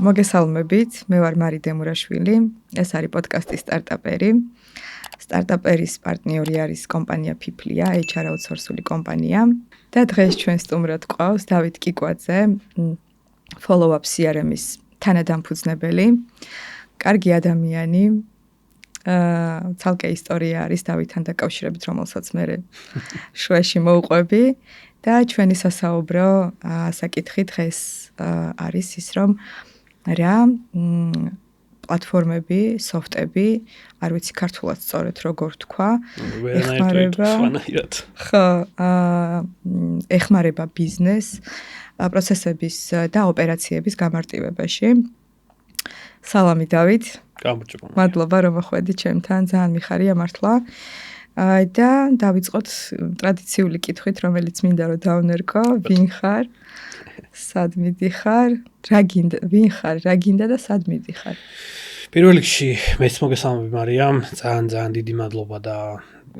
მოგესალმებით, მე ვარ მარი დემურაშვილი, ეს არის პოდკასტი სტარტაპერი. სტარტაპერის პარტნიორი არის კომპანია ფიფლია, HR აუთსორსული კომპანია და დღეს ჩვენ სტუმრად გვყავს დავით კიკვაძე, follow-up CRM-ის თანადამფუძნებელი, კარგი ადამიანი, ცალკე ისტორია არის დავითთან დაკავშირებით, რომელსაც მე შუაში მოვყვები და ჩვენი სასაუბრო საკითხი დღეს არის ის, რომ რა პლატფორმები, სოფტები, არ ვიცი ქართულად სწორედ როგორ თქვა, ეხმარება ბიზნეს პროცესების და ოპერაციების გამარტივებაში. სალამი დავით. გამარჯობა. მადლობა რომ მოხვედი ჩემთან, ძალიან მიხარია მართლა. და დავიწყოთ ტრადიციული კითხვით, რომელიც მინდა რომ დავნერგო, ვინ ხარ? სად მიდიხარ? ვინ ხარ? რა გინდა და სად მიდიხარ? პირველ რიგში მეც მოგესალმები მარიამ, ძალიან დიდი მადლობა და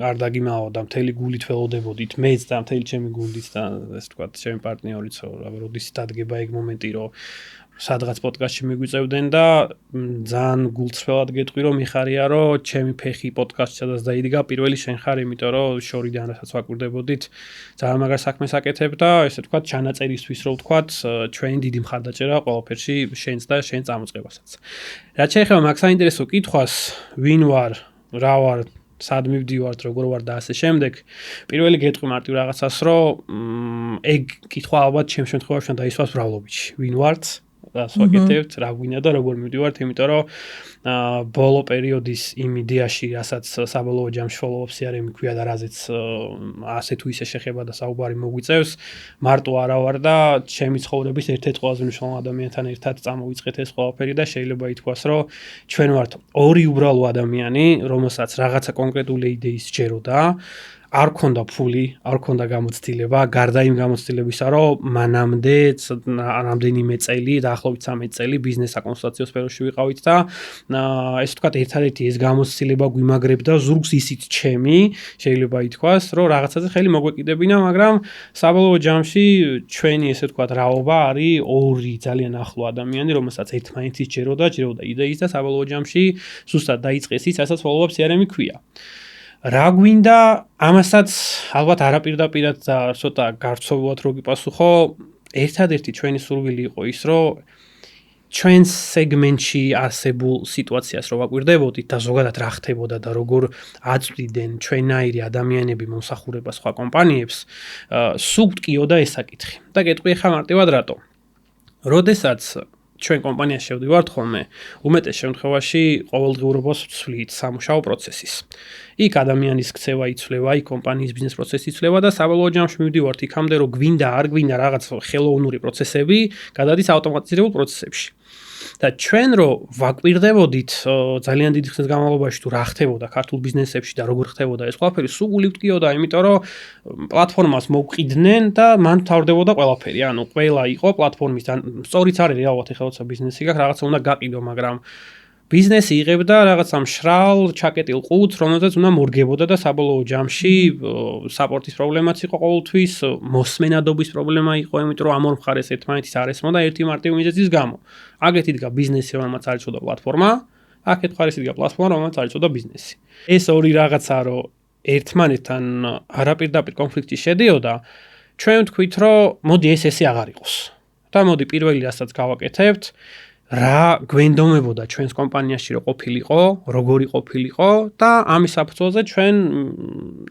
არ დაგიმაო და მთელი გულით ველოდებოდით მეც და მთელი ჩემი გულით და ესე ვთქვათ, ჩემი პარტნიორიც, როდის დადგება ეგ მომენტი, რომ სადღაც პოდკასტში მიგვიწევდნენ და ძალიან გულწრფელად გეტყვი, რომ მიხარია, რომ ჩემი ფეხი პოდკასტში სადაც დაიდგა, პირველი შენ ხარ, იმიტომ რომ შორიდან რასაც ვაკვირდებოდით, ძალიან მაგარ საქმეს აკეთებ და ესე ვთქვათ, ჩანაწერისთვის რო ვთქვათ, ჩვენი დიდი მხარდაჭერა ყველაფერში შენს და შენ წამოწყებასაც. რაც შეეხება მაგ საინტერესო კითხვას, ვინ ვარ, რა ვარ, სად მივდივართ, როგორ ვარ და ასე შემდეგ. პირველი გეტყვი მარტივ რაღაცას, რომ ეგ კითხვა ალბათ ჩემს შემთხვევაში უნდა დაისვას ბრავლობიჩი. ვინ ვართ? ვაკეთებთ, რა გვინდა და როგორ მივდივართ, იმიტომ რომ ბოლო პერიოდის იმ იდეაში, რასაც საბოლოო ჯამში follow-up CRM ქვია და რაზეც ასე თუ ისე შეხება და საუბარი მოგვიწევს, მარტო არა ვარ და ჩემი ცხოვრების ერთ-ერთ ყველაზე მნიშვნელოვან ადამიანთან ერთად წამოვიწყეთ ეს ყველაფერი და შეიძლება ითქვას, რომ ჩვენ ვართ ორი უბრალო ადამიანი, რომელსაც რაღაცა კონკრეტული იდეის სჯეროდა. არ ქონდა ფული, არ ქონდა გამოცდილება, გარდა იმ გამოცდილებისა, რომ მანამდე რამდენიმე წელი, დაახლოებით 13 წელი ბიზნეს საკონსულტაციო სფეროში ვიყავით და ესე ვთქვათ, ერთადერთი ეს გამოცდილება გვიმაგრებდა ზურგს ისიც ჩემი, შეიძლება ითქვას, რომ რაღაცაზე ხელი მოგვეკიდებინა, მაგრამ საბოლოო ჯამში ჩვენი ესე ვთქვათ, რაობა არის ორი ძალიან ახლო ადამიანი, რომელსაც ერთმანეთის ჯეროდა იდეის და საბოლოო ჯამში ზუსტად დაიწყეს ის, რასაც follow-up CRM-ი ქვია. რა გვინდა, ამასაც ალბათ არაპირდაპირად და ცოტა გარცობულად რო გიპასუხო, ერთადერთი ჩვენი სურვილი იყო ის, რომ ჩვენს სეგმენტში არსებულ სიტუაციას რო ვაკვირდებოდით და ზოგადად რა ხდებოდა და როგორ აწვდიდნენ ჩვენაირი ადამიანები მომსახურებას სხვა კომპანიებს, სულ გტკიოდა ეს საკითხი. და გეტყვი ახლა მარტივად რატო? როდესაც ჩვენ კომპანიაში შევდივართ ხოლმე, უმეტეს შემთხვევაში ყოველდღიურობას ვცვლით სამუშაო პროცესის. იქ ადამიანის ქცევა იცვლება, იქ კომპანიის ბიზნეს პროცესი იცვლება და საბოლოო ჯამში მივდივართ იქამდე, რომ გვინდა არ გვინდა რაღაც ხელოვნური პროცესები, გადადის ავტომატიზებულ პროცესებში. და ჩვენ რო ვაკვირდებოდით ძალიან დიდი ხნის განმავლობაში თუ რა ხდებოდა ქართულ ბიზნესებში და როგორ ხდებოდა ეს ყველაფერი, სულ გული ვტკიოდა, იმიტომ რომ პლატფორმას მოვყიდნენ და მან თავდებოდა ყველაფერი. ანუ ყველა იყო პლატფორმის სწორიც არის რეალურად ეხლა როცა ბიზნესი გაქვს, რაღაცა უნდა გაყიდო, მაგრამ ბიზნესი იღებდა რაღაცა მშრალ, ჩაკეტილ ყუთს, რომელზეც უნდა მორგებოდა და საბოლოო ჯამში საპორტის პრობლემაც იყო ყოველთვის, მოსმენადობის პრობლემა იყო, იმიტომ რომ ამ ორ მხარეს ერთმანეთის არ ესმოდა ერთი მარტივი მიზეზის გამო. აგეთ იდგა ბიზნესი, რომელმაც არ იცოდა პლატფორმა, აქეთ მხარეს იდგა პლატფორმა, რომელმაც არ იცოდა ბიზნესი. ეს ორი რაღაცა, რომ ერთმანეთთან არაპირდაპირ კონფლიქტში შედიოდა, ჩვენ ვთქვით, რომ მოდი ესე აღარ იყოს. და მოდი პირველი რასაც გავაკეთებთ, რა გვენდომებოდა ჩვენს კომპანიაში რო ყოფილიყო, როგორი ყოფილიყო და ამის საფუძველზე ჩვენ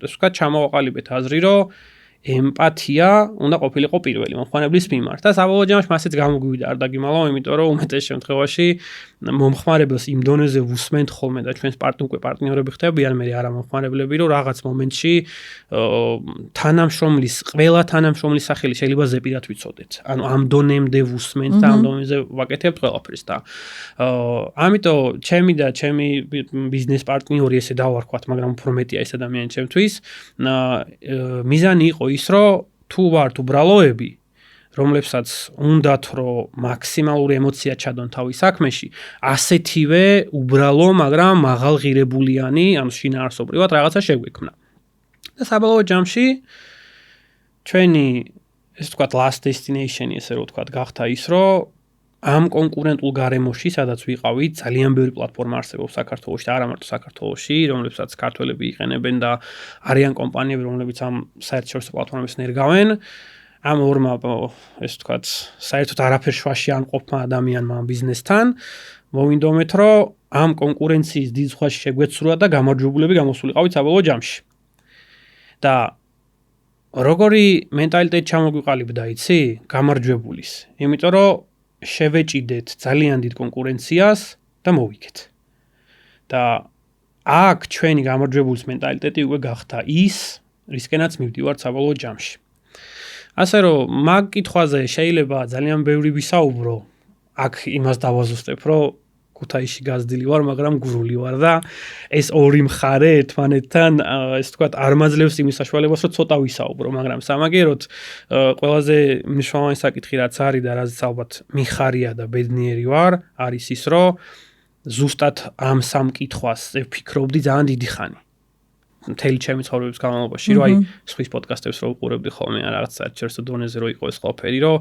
ესე ვთქვათ, ჩამოვაყალიბეთ აზრი, რომ ემპათია უნდა ყოფილიყო პირველი მომხმარებლის მიმართ და საბოლოო ჯამში მასეც გამოგვივიდა, არ დაგიმალავ, იმიტომ რომ უმეტეს შემთხვევაში მომხმარებელს იმ დონეზე ვუსმენთ ხოლმე და ჩვენს პარტნიორები ხდებიან, მე არა მომხმარებლები, რომ რაღაც მომენტში ყველა თანამშრომლის სახელი შეიძლება ზეპირად ვიცოდეთ. ანუ ამ დონემდე ვუსმენთ და ამ დონეზე ვაკეთებთ ყველაფერს და ამიტომ ჩემი და ჩემი ბიზნეს პარტნიორი ესე დავარქვათ, მაგრამ უფრო მეტია ეს ადამიანი ჩემთვის, მიზანი იყო ის, რომ თუ ვართ უბრალოები, რომლებსაც უნდათ, რომ მაქსიმალური ემოცია ჩადონ თავის საქმეში, ასეთივე უბრალო, მაგრამ მაღალღირებულიანი, ანუ შინაარსობრივად რაღაცა შეგვექმნა. და საბოლოო ჯამში ჩვენი, ესე ვთქვათ, last destination-ი, ესე რომ ვთქვათ, გახდა ის, რომ ამ კონკურენტულ გარემოში, სადაც ვიყავით, ძალიან ბევრი პლატფორმა არსებობს საქართველოში და არა მარტო საქართველოში, რომლებსაც ქართველები იყენებენ და არიან კომპანიები, რომლებიც ამ საერთაშორისო პლატფორმებს ნერგავენ. ამ ორმა, ესე ვთქვათ, საერთოდ არაფერ შვაში არ მყოფმა ადამიანმა ამ ბიზნესთან, მოვინდომეთ, რომ ამ კონკურენციის დიდ ზღვაში შეგვეცრუა და გამარჯვებულები გამოსულიყავით საბოლოო ჯამში. და როგორი მენტალიტეტი ჩამოგვიყალიბდა, იცი? გამარჯვებულის. იმიტომ რომ შევეჭიდეთ ძალიან დიდ კონკურენციას და მოვიგეთ. და აქ ჩვენი გამარჯვებულის მენტალიტეტი უკვე გახდა ის, რისკენაც მივდივართ საბოლოო ჯამში. ასე რომ მაგ კითხვაზე შეიძლება ძალიან ბევრი ვისაუბრო. აქ იმას დავაზუსტებ, რომ ქუთაისში გაზრდილი ვარ, მაგრამ გურული ვარ და ეს ორი მხარე ერთმანეთთან, ესე ვთქვათ, არ მაძლევს იმის საშუალებას, რომ ცოტა ვისაუბრო, მაგრამ სამაგეროდ ყველაზე მნიშვნელოვანი საკითხი რაც არის და რაც ალბათ მიხარია და ბედნიერი ვარ, არის ის, რომ ზუსტად ამ სამ კითხვას ვფიქრობდი ძალიან დიდი ხანი. მთელი ჩემი ცხოვრების განმავლობაში, რომ აი სხვის პოდკასტებს რო უყურებდი ხოლმე, რაღაც საერთაშორისო დონეზე რო იყო ეს ყველაფერი, რომ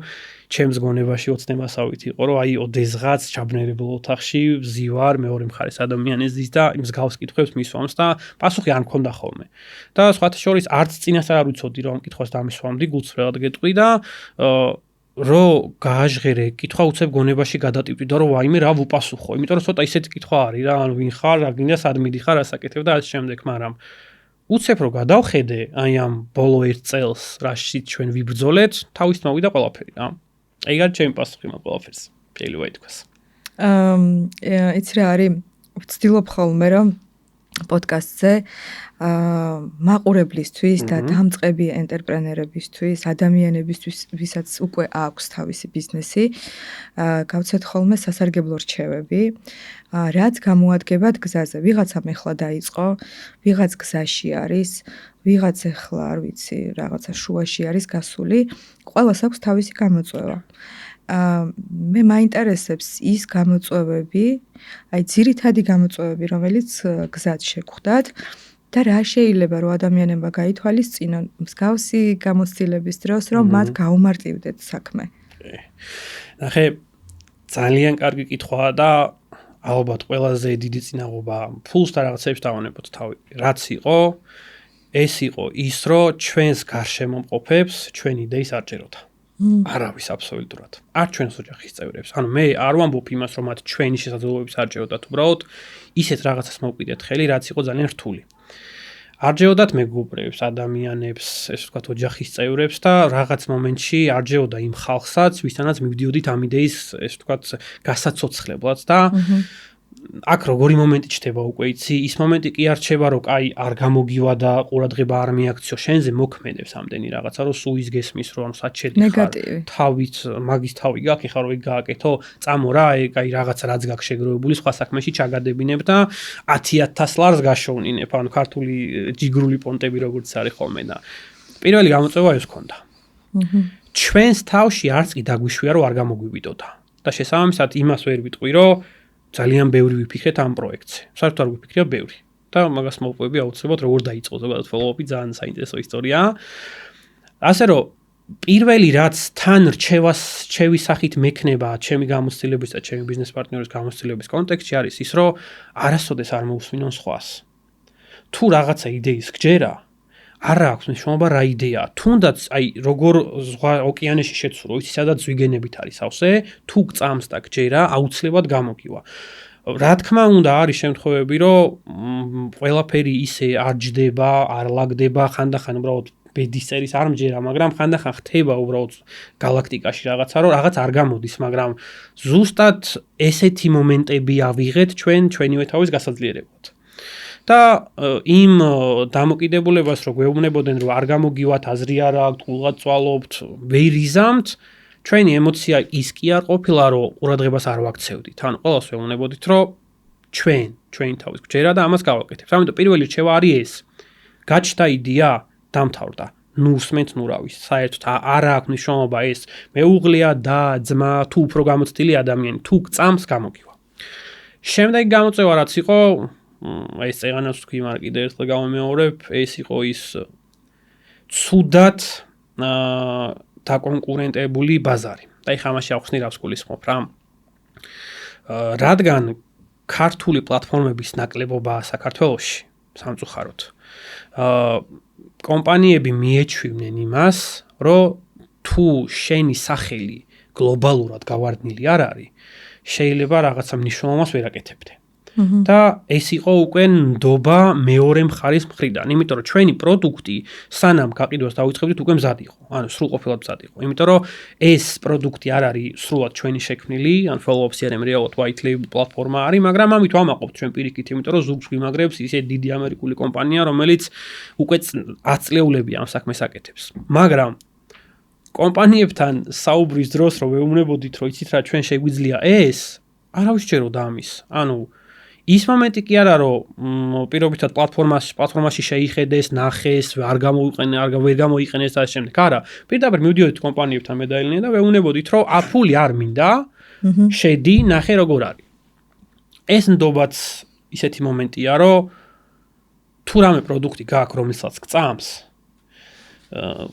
ჩემს გონებაში ოცნებასავით იყო, რომ აი ოდესღაც ჩაბნერებულ ოთახში ვზივარ მეორე მხარეს ადამიანის ზის და იმ მსგავს კითხვებს მისვამს და პასუხი არ მქონდა ხოლმე. და სხვათა შორის არც წინასწარ არ ვიცოდი, რომ ამ კითხვას დამისვამდი, გულწრფელად გეტყვი და რო გააჟღერე კითხვა უცებ გონებაში გადატივდი და რომ ვაიმე რა ვუპასუხო, იმიტომ რომ ცოტა ისეთი კითხვა არის რა, ანუ ვინ ხარ, რა გინდა, სად მიდიხარ, რა საკეთებ და ასე შემდეგ, მაგრამ უცებ რო გადავხედე აი ამ ბოლო 1 წელს, რაშიც ჩვენ ვიბრძოლეთ, თავის მოვიდა ყველაფერი რა. ეგ არის ჩემი პასუხი მაგ ყველაფერს. შეიძლება ითქვას. იცი რა არის, ვცდილობ ხოლმე რომ პოდკასტზე მაყურებლისთვის და დამწყები ენტერპრენერებისთვის, ადამიანებისთვის, ვისაც უკვე აქვს თავისი ბიზნესი, გავცეთ ხოლმე სასარგებლო რჩევები, რაც გამოადგებათ გზაზე. ვიღაცამ ეხლა დაიწყო, ვიღაც გზაში არის, ვიღაც ეხლა არ ვიცი, რაღაცა შუაში არის გასული, ყველას აქვს თავისი გამოწვევა. მე მაინტერესებს ის გამოწვევები, აი ძირითადი გამოწვევები, რომელიც გზად შეგხვდათ და რა შეიძლება რომ ადამიანებმა გაითვალისწინონ მსგავსი გამოცდილების დროს, რომ მათ გაუმარტივდეთ საქმე. ნახე, ძალიან კარგი კითხვაა და ალბათ ყველაზე დიდი წინაღობა ფულს და რაღაცებს დავანებოთ თავი. რაც იყო, ეს იყო ის, რომ ჩვენს გარშემო მყოფებს ჩვენი იდეის არ ჭეროდა. არავის აბსოლუტურად. არ ჩვენს ოჯახის წევრებს. ანუ მე არ ვამბობ იმას, რომ მათ ჩვენი შესაძლებლობების არ ჭეროდათ, უბრალოდ ისეთ რაღაცას მოვყიდეთ ხელი, რაც იყო ძალიან რთული. არ ჭეროდათ მეგობრებს, ადამიანებს, ესე ვთქვათ, ოჯახის წევრებს და რაღაც მომენტში არ ჭეროდა იმ ხალხსაც, ვისთანაც მივდიოდით ამ იდეის, ესე ვთქვათ, გასაცოცხლებლად და აქ როგორი მომენტი ჩდება უკვე იცი, ის მომენტი კი არ რჩება, რომ კაი არ გამოგივა და ყურადღება არ მიაქციო, შენზე მოქმედებს ამდენი რაღაცა, რომ სუის გესმის, რომ ანუ სად შედიხარ, თავით, მაგის თავი გაქვს, ხარ რომ გააკეთო, წამო რა, კაი რაღაცა რაც გაქვს შეგროვებული, სხვა საქმეში ჩაგადებინებ და 10000 ლარს გაშოვნინებ, ანუ ქართული ჯიგრული პონტები როგორც არის ხოლმე და პირველი გამოწვევა ეს ქონდა. ჩვენს თავში არც კი დაგვიშვია, რომ არ გამოგვივიდოდა და შესაბამისად იმას ვერ ვიტყვი, რომ ძალიან ბევრი ვიფიქრეთ ამ პროექტზე. საერთოდ არ ვიფიქრია ბევრი. და მაგას მოვყვები აუცილებლად როგორ დაიწყო ზოგადად follow-up-ი ძალიან საინტერესო ისტორიაა. ასე რომ პირველი რაც თან რჩევის სახით მექნება ჩემი გამოცდილების და ჩემი ბიზნეს პარტნიორის გამოცდილების კონტექსტში არის ის, რომ არასოდეს არ მოусვინონ სხვას. თუ რაღაცა იდეის გჯერა, არ აქვს მნიშვნელობა რა იდეაა. თუნდაც აი როგორ ზღვა ოკეანეში შეცურო, ისი სადაც ზვიგენებით არის სავსე, თუ გწამს და გჯერა, აუცილებლად გამოგივა. რა თქმა უნდა არის შემთხვევები, რომ ყველაფერი ისე არ ჯდება, არ ლაგდება, ხანდახან უბრალოდ ბედის წერის არ მჯერა, მაგრამ ხანდახან ხდება უბრალოდ galaktikაში რაღაცა, რომ რაღაც არ გამოდის, მაგრამ ზუსტად ესეთი მომენტები ავიღეთ ჩვენივე თავის გასაძლიერებლად. და იმ დამოკიდებულებას რო გვეუბნებოდნენ, რომ არ გამოგივათ, აზრი არ აქვთ, გულღად წვალობთ, ვერ იზამთ, ჩვენი ემოცია ის კი არ ყოფილა, რომ ყურადღებას არ ვაქცევდით. ანუ ყველას ვეუბნებოდით, რომ ჩვენი თავის გჯერა და ამას გავაკეთებთ. ამიტომ პირველი რჩევა არის ეს. გაჩნდა იდეა, დამთავრდა. ნუ სმენთ ნუ რავის. საერთოდ არ აქვს მნიშვნელობა ეს. მეუღლეა და ძმა, თუ უფრო გამოცდილი ადამიანი, თუ გწამს გამოგივა. შემდეგი გამოწვევა რაც იყო, ეს წეღანას ვთქვი, მაგრამ კიდევ ერთხელ გამომეორებ, ეს იყო ის ცუდად დაკონკურენტებული ბაზარი. და ეხლა ამაში ახსნი რას გულისხმობ რა. რადგან ქართული პლატფორმების ნაკლებობაა საქართველოში სამწუხაროდ. კომპანიები მიეჩვივნენ იმას, რომ თუ შენი სახელი გლობალურად გავარდნილი არ არის, შეიძლება რაღაცა მნიშვნელობას ვერ აკეთებდე. და ეს იყო უკვე ნდობა მეორე მხარის მხრიდან, იმიტომ რომ ჩვენი პროდუქტი სანამ გაყიდვას დავიწყებდით უკვე მზად იყო, ანუ სრულყოფილად მზად იყო. იმიტომ რომ ეს პროდუქტი არ არის სრულად ჩვენი შექმნილი, ან follow-up CRM რეალურად white label პლატფორმა არის, მაგრამ ამით ვამაყობთ ჩვენ პირიქით, იმიტომ რომ ზუგს გვიმაგრებს ისე დიდი ამერიკული კომპანია, რომელიც უკვე 10 წლეულები ამ საქმეს აკეთებს. მაგრამ კომპანიებთან საუბრის დროს რომ ვეუბნებოდით, რომ იცით რა ჩვენ შეგვიძლია ეს, არავის ჯეროდა ამის. ანუ ის მომენტი კი არა რომ პირობითად პლატფორმაში შეიხედეს, ნახეს, ვერ გამოიყენეს და ამ შემდეგ. არა, პირდაპირ მივდიოდით კომპანიებთან მედაილნია და ვეუბნებოდით, რომ აფული არ მინდა, შედი, ნახე როგორ არის. ეს ნდობაც ისეთი მომენტია, რომ თუ რამე პროდუქტი გაქვს, რომელსაც გწამს,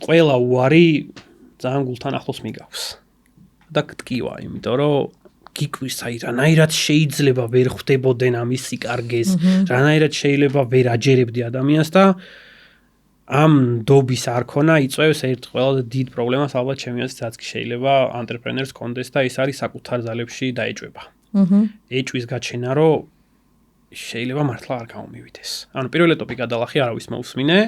ყველა უარი ძალიან გულთან ახლოს მიგავს. და გტკივა, იმიტომ რომ გიკვირს აი რანაირად შეიძლება ვერ ხვდებოდნენ ამის სიკარგეს, რანაირად შეიძლება ვერ აჯერებდი ადამიანს და ამ ნდობის არ ქონა იწვევს ერთ ყველაზე დიდ პრობლემას ალბათ ჩემი აზრით, რაც კი შეიძლება ანტრეპრენერს კონდეს და ეს არის საკუთარ ძალებში დაეჭვება. ეჭვის გაჩენა, რომ შეიძლება მართლა არ გამომივიდეს. ანუ პირველ ეტაპი გადალახი არავის მოусმინე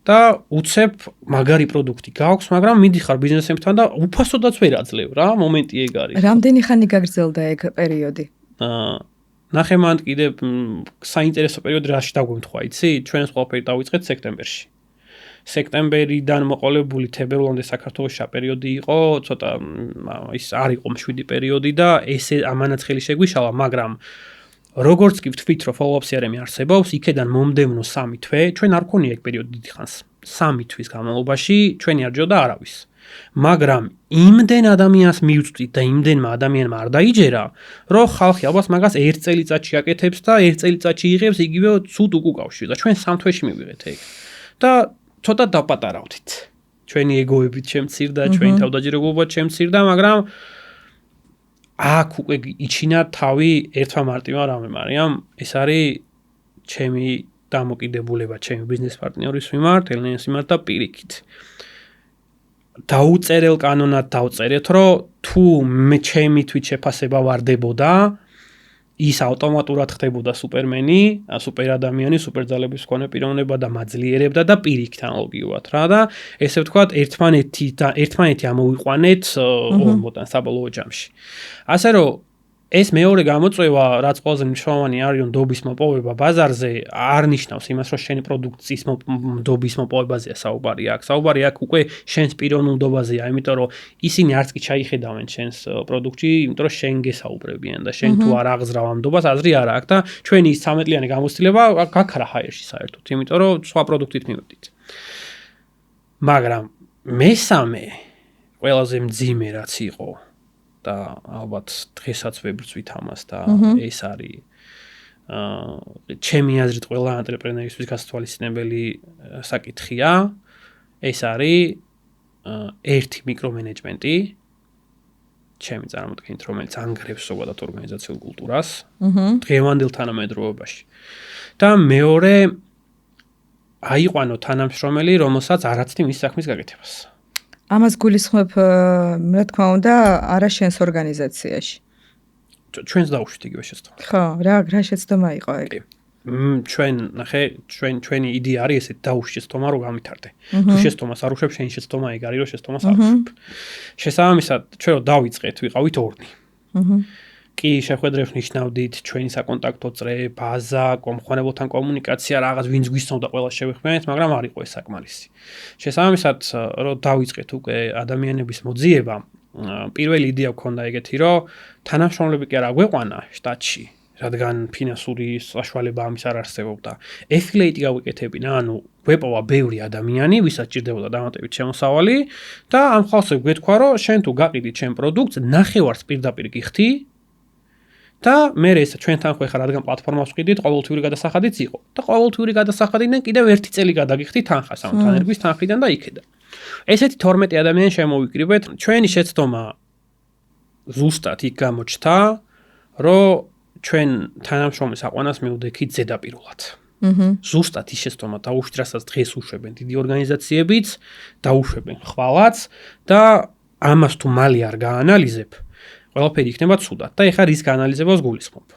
და უცებ მაგარი პროდუქტი გაქვს, მაგრამ მიდიხარ ბიზნესებთან და უფასოდაც ვერ აძლევ რა, მომენტი ეგ არის. რამდენი ხანი გაგრძელდა ეგ პერიოდი? ნახე მან კიდე საინტერესო პერიოდი რაში დაგვემთხვა, იცი? ჩვენ ეს ყველაფერი დავიწყეთ სექტემბერში. სექტემბერიდან მოყოლებული თებერვლამდე საქართველოში პერიოდი იყო, ცოტა ის არ იყო მშვიდი პერიოდი და ესე ამანაც ხელი შეგვიშალა, მაგრამ როგორც კი ვთქვით, რომ follow-up CRM არსებობს, იქედან მომდევნო 3 თვე, ჩვენ არ ქონია ეგ პერიოდი დიდი ხანს. 3 თვის განმავლობაში ჩვენი არ ჯობდა არავის. მაგრამ იმდენ ადამიანს მივწვით და იმდენმა ადამიანმა არ დაიჯერა, რომ ხალხი ალბათ მაგას 1 წელიწადში აკეთებს და 1 წელიწადში იღებს იგივე ცუდ უკუკავში და ჩვენ 3 თვეში მივიღეთ ეგ. და ცოტა დაპატარავდით. ჩვენი ეგოებით შემცირდა, ჩვენი თავდაჯერებობა შემცირდა, მაგრამ აქ უკვე იჩინა თავი ერთმა მარტივმა რამე, მაგრამ ეს არის ჩემი დამოკიდებულება, ჩემი ბიზნეს პარტნიორის მიმართ, ელენეს მიმართ და პირიქით. დაუწერელ კანონად დავწერეთ, რომ თუ მე ჩემი თვით შეფასება ვარდებოდა, ის ავტომატურად ხდებოდა სუპერმენი, სუპერ ადამიანი, სუპერძალების მქონე პიროვნება და მაძლიერებდა და პირიქით ანალოგიურად რა და ესე ვთქვათ, ერთმანეთი ამოვიყვანეთ ორმოდან საბოლოო ჯამში. ასე რომ ეს მეორე გამოწვევა, რაც ყველაზე მნიშვნელოვანი არის ნდობის მოპოვება ბაზარზე, არ ნიშნავს იმას, რომ შენი პროდუქციის ნდობის მოპოვებაზეა საუბარი აქ. საუბარი აქ უკვე შენს პიროვნულ ნდობაზეა, იმიტომ რომ ისინი არც კი ჩაიხედავენ შენს პროდუქტში, იმიტომ რომ შენ გესაუბრებიან და შენ თუ არ აღზრავ ამ ნდობას, აზრი არ აქვს და ჩვენი 13-იანი გამოცდილება გაქრა ჰაერში საერთოდ, იმიტომ რომ სხვა პროდუქტით მივედით. მაგრამ მესამე ყველაზე მძიმე რაც იყო და ალბათ დღესაც ვებრწვით ამას და ეს არის ჩემი აზრით ყველა ანტრეპრენერისთვის გასათვალისწინებელი საკითხია. ეს არის ერთი მიკრომენეჯმენტი, ჩემი წარმოდგენით, რომელიც ანგრევს ზოგადად ორგანიზაციულ კულტურას დღევანდელ თანამედროვეობაში. და მეორე აიყვანო თანამშრომელი, რომელსაც არ აცდი მის საქმის გაკეთებას. ამას გულისხმობ, რა თქმა უნდა, არა შენს ორგანიზაციაში. ჩვენს დაუშვით იგივე შეცდომა. ხო, რა შეცდომა იყო ეგ? ჩვენ, ნახე, ჩვენი იდეა არის ესეთ დაუშვით შეცდომა რომ გავითარდე. თუ შეცდომას არ უშვებ, შენი შეცდომა ეგ არის, რომ შეცდომას არ უშვებ. შესაბამისად, ჩვენ რომ დავიწყეთ, ვიყავით 2. კი, შეხვედრებს ნიშნავდით, ჩვენი საკონტაქტო წრე, ბაზა, მომხმარებელთან კომუნიკაცია, რაღაც ვინც გვისწავდა ყველა შევეხმიანეთ, მაგრამ არ იყო ეს საკმარისი. შესაბამისად, რომ დავიწყეთ უკვე ადამიანების მოძიება, პირველი იდეა გქონდა ეგეთი, რომ თანამშრომლები კი არა გვეყვანა შტატში, რადგან ფინანსური საშუალება ამის არ არსებობდა. Affiliate გავიკეთებინა, ანუ გვეპოვა ბევრი ადამიანი, ვისაც ჭირდებოდა დამატებით შემოსავალი და ამ ხალხს გვეთქვა, რომ შენ თუ გაყიდით ჩემ პროდუქტს, ნახევარს პირდაპირ გიხდი და მე ეს ჩვენთან ხო ხარ, რადგან პლატფორმას ვყიდით, ყოველთვიური გადასახადიც იყო. და ყოველთვიური გადასახადიდან კიდევ 1 წელი გადაგიხდი თანხას, ანუ თანერგვის თანხიდან და იქედან. ესეთი 12 ადამიანი შემოვიკრიბეთ. ჩვენი შეცდომა ზუსტად იქ გამოჩნდა, რომ ჩვენ თანამშრომლის აყვანას მივდექით ზედაპირულად. ზუსტად ის შეცდომა დაუშვით, რასაც დღეს უშვებენ დიდი ორგანიზაციებიც, დაუშვებენ ხვალაც და ამას თუ მალე არ გაანალიზებ, ყველაფერი იქნება ცუდად. და ეხლა რის გაანალიზებას გულისხმობ.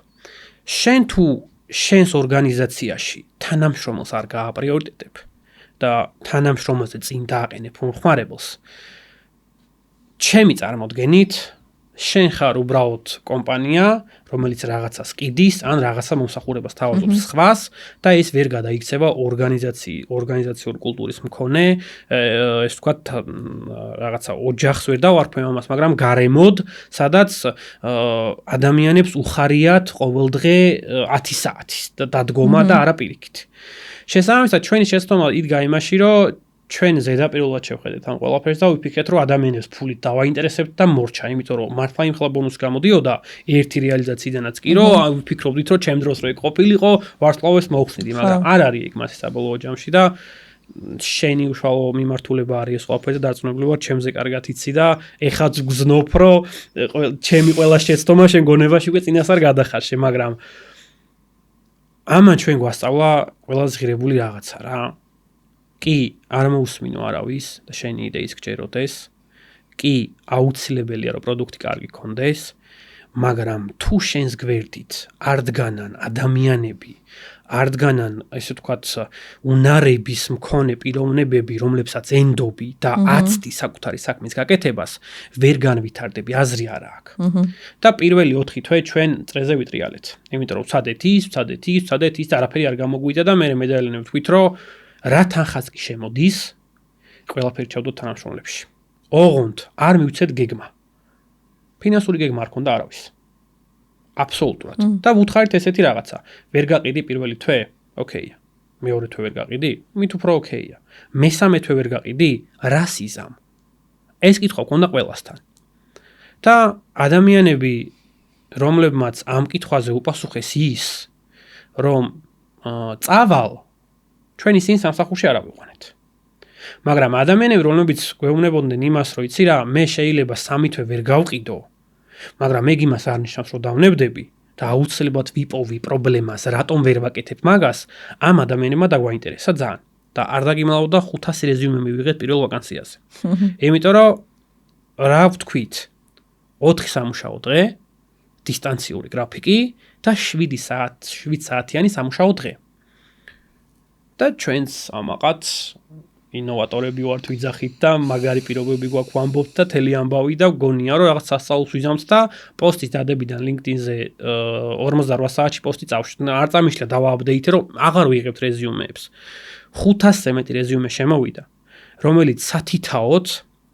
შენ თუ შენს ორგანიზაციაში თანამშრომელს არ გააპრიორიტეტებ და თანამშრომელზე წინ დააყენებ მომხმარებელს, ჩემი წარმოდგენით შენ ხარ უბრალოდ კომპანია, რომელიც რაღაცას ყიდის, ან რაღაცა მომსახურებას თავაზობს სხვას და ეს ვერ გადაიქცევა ორგანიზაციური კულტურის მქონე, ეს ვთქვათ, რაღაცა ოჯახს ვერ დავარქვენ ამას, მაგრამ გარემოდ, სადაც ადამიანებს უხარიათ ყოველდღე 10 საათის დადგომა და არა პირიქით. შესაბამისად, ჩვენი შეცდომა იდგა იმაში, რომ ჩვენ ზედაპირულად შევხედეთ ამ ყველაფერს და ვიფიქრეთ, რომ ადამიანებს ფულით დავაინტერესებთ და მორჩა, იმიტომ რომ მართლა იმ ხლა ბონუსი გამოდიოდა ერთი რეალიზაციიდანაც კი, რომ ვიფიქრობდით, რომ ჩემ დროს რო იქ ყოფილიყო, ვარსკვლავებს მოხსნიდი, მაგრამ არ არის ეგ მასე საბოლოო ჯამში და შენი უშუალო მიმართულება არის ეს ყველაფერი და დარწმუნებული ვარ, ჩემზე კარგად იცი და ეხაც გზნობ, რომ ჩემი ყველა შეცდომა შენ გონებაში უკვე წინას არ გადახარშე, მაგრამ ამან ჩვენ გვასწავლა ყველაზე ღირებული რაღაცა რა. კი, არ მოусმინო არავის და შენი იდეის გჯეროდეს. კი, აუცილებელია რომ პროდუქტი კარგი გქონდეს, მაგრამ თუ შენს გვერდით არ დგანან ადამიანები, არ დგანან, ესე ვთქვათ, უნარების მქონე პიროვნებები, რომლებსაც ენდობი და აცდი საკუთარი საქმის გაკეთებას, ვერ განვითარდები, აზრი არა აქვს. და პირველი 4 თვე ჩვენ წრეზე ვიტრიალეთ. იმიტომ რომ ვცადეთ ის და არაფერი არ გამოგვიდა და მე მედალიონები ვთქვით, რომ რა თანხაც კი შემოდის, ყველაფერი ჩავდოთ თანამშრომლებში. ოღონდ არ მივცეთ გეგმა. ფინანსური გეგმა არ ქონდა არავის. აბსოლუტურად. და ვუთხარით ესეთი რაღაცა. ვერ გაყიდი პირველი თვე? ოკეია. მეორე თვე ვერ გაყიდი? მით უფრო ოკეია. მესამე თვე ვერ გაყიდი? რას იზამ? ეს კითხვა ქონდა ყველასთან. და ადამიანები, რომლებმაც ამ კითხვაზე უპასუხეს ის, რომ წავალ ჩვენ ისინი სამსახურში არ ავიყვანეთ. მაგრამ ადამიანები, რომლებიც გვეუბნებოდნენ იმას, რომ იცი რა, მე შეიძლება 3 თვე ვერ გავყიდო, მაგრამ ეგ იმას არ ნიშნავს, რომ დავნებდები და აუცილებლად ვიპოვი პრობლემას, რატომ ვერ ვაკეთებ მაგას, ამ ადამიანებმა დაგვაინტერესა ძალიან. და არ დაგიმალავდა 500 რეზიუმე მივიღეთ პირველ ვაკანსიაზე. იმიტომ რომ რა ვთქვით, 4 სამუშაო დღე, დისტანციური გრაფიკი და 7 საათიანი სამუშაო დღე. და ჩვენს ამაყად ინოვატორები ვართ ვიძახით და მაგარი პირობები გვაქვს ვამბობთ და თელი ამბავი და გონია რომ რაღაც სასწაულს ვიზამთ და პოსტის დადებიდან LinkedIn-ზე 48 საათში პოსტი წავშთ. არ წამიშლა დავააპდეითე რომ აღარ ვიღებთ რეზიუმეებს. 500-ზე მეტი რეზიუმე შემოვიდა, რომელიც სათითაოდ,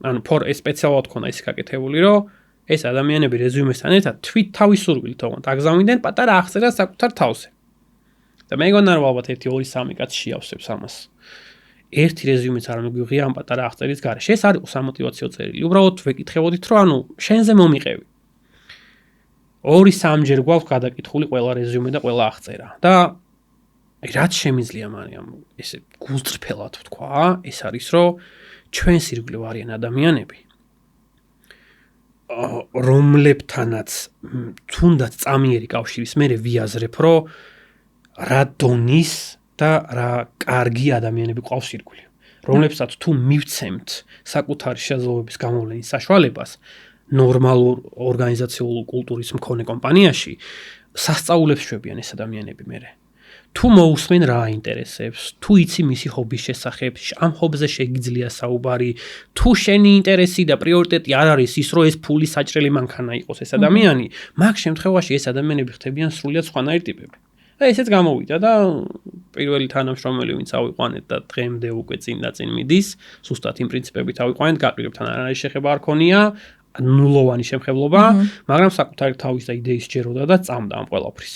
ანუ სპეციალურად ქონა ის გაკეთებული, რომ ეს ადამიანები რეზიუმესთან ერთად თვით თავის სურვილით თողოთ აგზავნიდნენ პატარა აღწერას საკუთარ თავზე. და მე მგონა რომ ალბათ 1-2-3 კაცი შეავსებს ამას. ერთი რეზიუმეც არ მიგვიღია ამ პატარა აღწერის გარეშე. ეს არ იყო სამოტივაციო წერილი. უბრალოდ ვეკითხებოდით, რომ ანუ შენზე მომიყევი. 2-3 ჯერ გვაქვს გადაკითხული ყველა რეზიუმე და ყველა აღწერა. და რაც შემიძლია მაგრამ ესე გულწრფელად ვთქვა, ეს არის რომ ჩვენს ირგვლივ არიან ადამიანები, რომლებთანაც თუნდაც წამიერი კავშირის მერე ვიაზრებ, რომ რა დონის და რა კარგი ადამიანები ყავს ირგვლივ, რომლებსაც თუ მივცემთ საკუთარი შესაძლებლობის გამოვლენის საშუალებას ნორმალურ ორგანიზაციული კულტურის მქონე კომპანიაში, სასწაულებს შვებიან ეს ადამიანები მერე. თუ მოусმენ რა აინტერესებს, თუ იცი მისი ჰობის შესახებ, ამ ჰობზე შეგიძლია საუბარი, თუ შენი ინტერესი და პრიორიტეტი არ არის ის, რომ ეს ფული საჭრელი მანქანა იყოს ეს ადამიანი, მაგ შემთხვევაში ეს ადამიანები ხდებიან სრულიად სხვანაირი ტიპები. და ესეც გამოვიდა და პირველი თანამშრომელი ვინც ავიყვანეთ და დღემდე უკვე წინ მიდის, სუსტად იმ პრინციპებით ავიყვანეთ, გაყრიგებთან არ არის შეხება არ ქონია, ნულოვანი შემხებლობა, მაგრამ საკუთარი თავის და იდეის ჯეროდა და წამდა ამ ყველაფრის.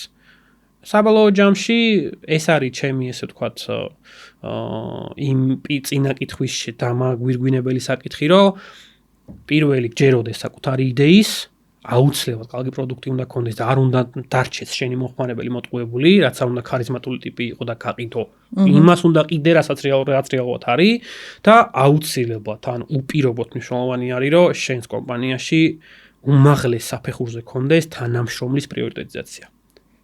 საბოლოო ჯამში ეს არის ჩემი ესე ვთქვათ იმ წინა კითხვის დამაგვირგვინებელი საკითხი, რომ პირველი ჯეროდეს საკუთარი იდეის, აუცილებლად კარგი პროდუქტი უნდა გქონდეს და არ უნდა დარჩეს შენი მომხმარებელი მოტყუებული, რაც არ უნდა ქარიზმატული ტიპი იყო და გაყიდო. იმას უნდა ყიდე, რაც რეალურად არის და აუცილებლად ან უპირობოდ მნიშვნელოვანი არის, რომ შენს კომპანიაში უმაღლეს საფეხურზე კონდეს თანამშრომლის პრიორიტეტიზაცია.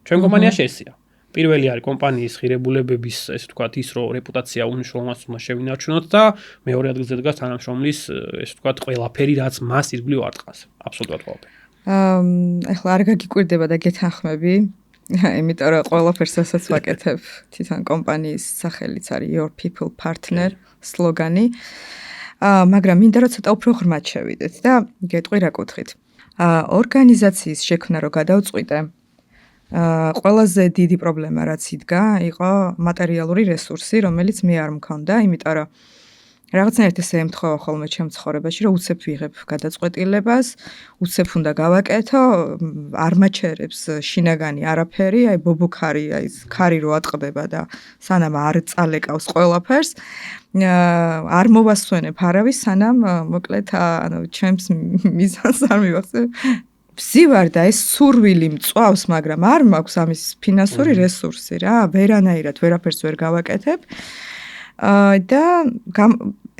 ჩვენ კომპანიაში ესეა. პირველი არის კომპანიის ღირებულებების, ესე ვთქვათ, ის რომ რეპუტაცია უნიშნულობას უნდა შევინარჩუნოთ და მეორე ადგილზე დგას თანამშრომლის, ესე ვთქვათ, ყველაფერი, რაც მას ირგვლივ არტყავს. აბსოლუტურად ყველაფერი. ეხლა არ გაგიკვირდება და გეთანხმები, იმიტომ რომ ყველაფერს ასაც ვაკეთებ, თვითონ კომპანიის სახელიც არის Your People Partner სლოგანი. მაგრამ მინდა რომ ცოტა უფრო ღრმად შევიდეთ და გეტყვი რა კუთხით. ორგანიზაციის შექმნა რო გადავწყვიტე, ყველაზე დიდი პრობლემა რაც იდგა, იყო მატერიალური რესურსი, რომელიც მე არ მქონდა, იმიტომ რომ რაღაცნაირად ესე ემთხოვა ხოლმე ჩემ ცხოვრებაში, რომ უცებ ვიღებ გადაწყვეტილებას, უცებ უნდა გავაკეთო, არ მაჩერებს შინაგანი არაფერი, აი ბობუქარი, აი ქარი რო ატყდება და სანამ არ წალეკავს ყველაფერს, არ მოვასვენებ არავის, სანამ მოკლედ ანუ ჩემს მიზანს არ მივახცევ. ვზივარ და ეს სურვილი მწვავს, მაგრამ არ მაქვს ამის ფინანსური რესურსი რა, ვერანაირად ვერაფერს ვერ გავაკეთებ. და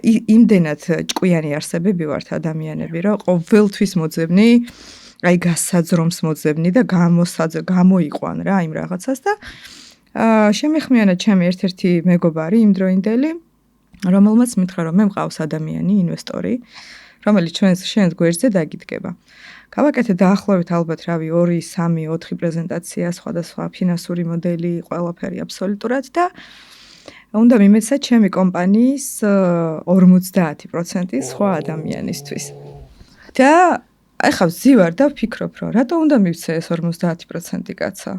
იმდენად ჭკვიანი არსებები ვართ ადამიანები, რომ ყოველთვის მოძებნი, აი გასაძრომს მოძებნი და გამოიყვან რა იმ რაღაცას და შემეხმიანა ჩემი ერთ-ერთი მეგობარი იმდროინდელი, რომელმაც მითხრა რომ მე მყავს ადამიანი, ინვესტორი, რომელიც შენს გვერდზე დაგიდგება. გავაკეთე დაახლოებით ალბათ რავი 2, 3, 4 პრეზენტაცია, სხვადასხვა ფინანსური მოდელი, ყველაფერი აბსოლუტურად და უნდა მიმეცა ჩემი კომპანიის 50% სხვა ადამიანისთვის. და ახლა ვზივარ და ვფიქრობ, რომ რატო უნდა მივცე ეს 50% კაცა?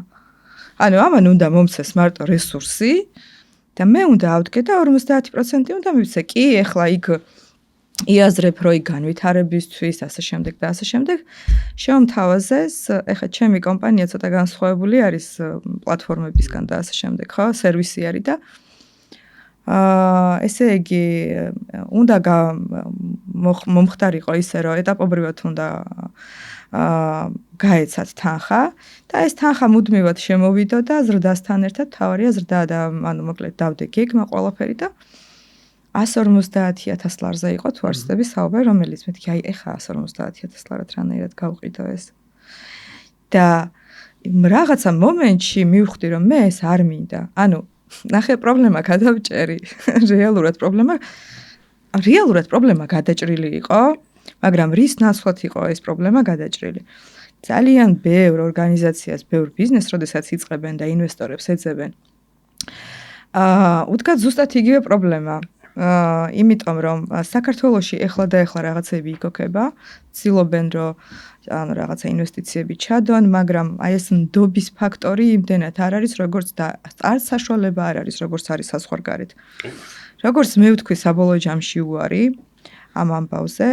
ანუ ამან უნდა მომცეს მარტო რესურსი და მე უნდა ავდგე და 50% უნდა მივცე. კი, ახლა იქ იაზრებ, რომ იქ განვითარებისთვის, ასე შემდეგ და ასე შემდეგ. შემომთავაზეს, ახლა ჩემი კომპანია ცოტა განსხვავებული არის პლატფორმებისგან და ასე შემდეგ, ხო? სერვისი არის და ესე იგი უნდა მომხდარიყო ისე რომ ეტაპობრივად უნდა გაეცათ თანხა და ეს თანხა მუდმივად შემოვიდო და ზრდასთან ერთად თავარია ზრდა და ანუ მოკლედ დავდე გეგმა ყველაფერი და 150,000 ლარზე იყო თუ არ ვცდები საუბარი, რომელიც მეთქი აი ეხა 150,000 ლარად რანაირად გავყიდო ეს და რაღაცა მომენტში მივხვდი რომ მე ეს არ მინდა ანუ ნახე პრობლემა გადავჭერი რეალურად პრობლემა გადაჭრილი იყო მაგრამ რის ნაცვლად იყო ეს პრობლემა გადაჭრილი ძალიან ბევრ ორგანიზაციას ბევრ ბიზნესს როდესაც იწყებენ და ინვესტორებს ეძებენ უდგათ ზუსტად იგივე პრობლემა იმიტომ რომ საქართველოში ეხლა და ეხლა რაღაცები იქოქება ცდილობენ რომ ანუ რაღაცა ინვესტიციები ჩადონ, მაგრამ აი ეს ნდობის ფაქტორი იმდენად არ არის, როგორც და არც საშუალება არ არის, როგორც არის საზღვარგარეთ. როგორც მე ვთქვი საბოლოო ჯამში უარი ამ ამბავზე,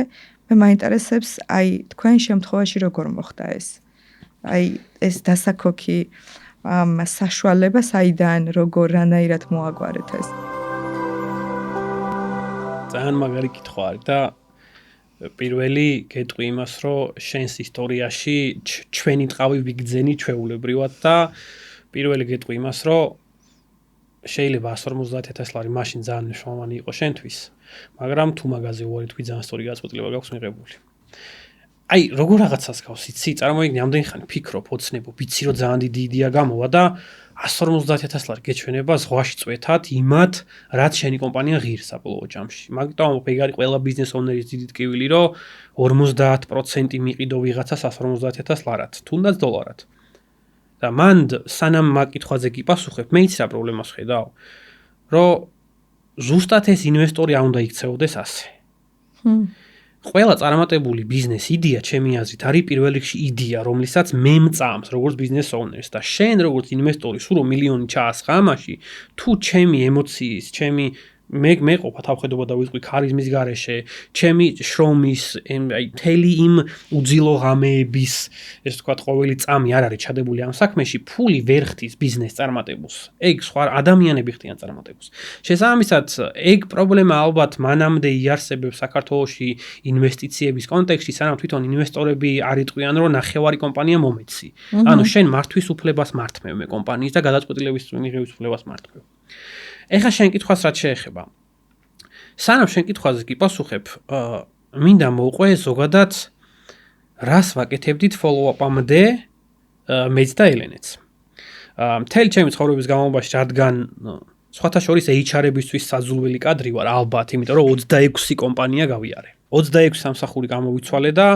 მე მაინტერესებს აი თქვენ შემთხვევაში როგორ მოხდა ეს. აი ეს დასაქოქი საშუალება საიდან როგორ რანაირად მოაგვარეთ ეს. ძალიან მაგარი კითხვა არის და პირველი გეტყვი იმას, რომ შენს ისტორიაში ჩვენი ტყავი ვიგძენი ჩვეულებრივად და პირველი გეტყვი იმას, რომ შეიძლება 150,000 ლარი მაშინ ძალიან მნიშვნელოვანი იყო შენთვის, მაგრამ თუ მაგაზე უარი თქვი ძალიან სწორი გაწყვეტილება გაქვს მიღებული. აი, როგორ რაღაცას გავს, იცი, წარმოიდგინე, ამდენი ხანი ფიქრობ, ოცნებობ, ვიცი რომ ძალიან დიდი იდეა გამოვა და 150,000 ლარი გეჩვენება ზღვაში წვეთად იმათ, რაც შენი კომპანია ღირს საბოლოო ჯამში. მაგიტომ ეგ არის ყველა ბიზნეს ოვნერის დიდი ტკივილი, რომ 50% მიყიდო ვიღაცას 150,000 ლარად, თუნდაც დოლარად. და მან სანამ მაგ კითხვაზე გიპასუხებ, მე იცი რა პრობლემას ხედავ, რომ ზუსტად ეს ინვესტორი არ უნდა იქცეოდეს ასე. ყველა წარმატებული ბიზნეს იდეა, ჩემი აზრით, არის პირველ რიგში იდეა, რომლითაც მე მწამს, როგორც ბიზნეს ოუნერს და შენ როგორც ინვესტორი, სულ რომ მილიონი ჩაასხა ამაში, თუ ჩემი ემოციის, ჩემი მე მეყოფა თავხედობა და ვიწყი ქარიზმის გარეშე, ჩემი შრომის, აი მთელი იმ უძილო ღამეების, ეს თქვა ყოველი წამი არ არის ჩადებული ამ საქმეში, ფული ვერ ხდის ბიზნეს წარმატებულს. ეგ სხვა ადამიანები ხდიან წარმატებულს. შესაბამისად, ეგ პრობლემა ალბათ მანამდე იარსებებს საქართველოში ინვესტიციების კონტექსტში, სანამ თვითონ ინვესტორები არ იტყვიან, რომ ნახევარი კომპანია მომეცი. ანუ შენ მართვის უფლებას მართმევ მე კომპანიის და გადაწყვეტილების მიღების უფლებას მართმევ. ეხლა შენ კითხვას რაც შეეხება. სანამ შენ კითხვაზე გიპასუხებ, მინდა მოვყვე ზოგადად რას ვაკეთებდით follow-up-ამდე მეც და ელენეც. მთელი ჩემი ცხოვრების განმავლობაში, რადგან სხვათა შორის HR-ებისთვის საძულველი კადრი ვარ, ალბათ, იმიტომ რომ 26 კომპანია გავიარე. 26 სამსახური გამოვიცვალე და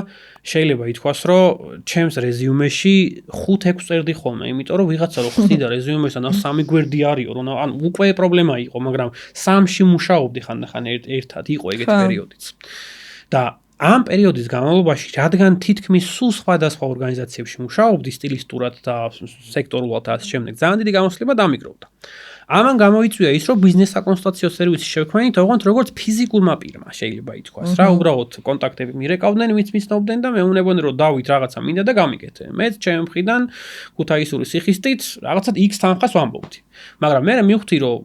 შეიძლება ითქვას, რომ ჩემს რეზიუმეში 5-6 წერდი ხოლმე, იმიტომ რომ ვიღაცა რო ხსნიდა რეზიუმესთან, სამი გვერდი არისო, რომ ან უკვე პრობლემა იყო, მაგრამ სამში მუშაობდი ხანდახან ერთად იყო ეგეთი პერიოდიც. და ამ პერიოდის განმავლობაში, რადგან თითქმის სულ სხვადასხვა ორგანიზაციებში მუშაობდი სტილისტურად და სექტორულად და ასე შემდეგ, ძალიან დიდი გამოსლება დამიგროვდა. ამან გამოიწვია ის, რომ ბიზნეს საკონსულტაციო სერვისი შევქმნით, ოღონდ როგორც ფიზიკურმა პირმა შეიძლება ითქვას, რა, უბრალოდ კონტაქტები მირეკავდნენ, ვინც მისნობდნენ და მეუბნებოდნენ, რომ დავით რაღაცა მინდა და გამიგეთე. მეც ჩემი მხრიდან ქუთაისური სიხისტით რაღაცა X თანხას ვამბობდი. მაგრამ მე მივხვდი, რომ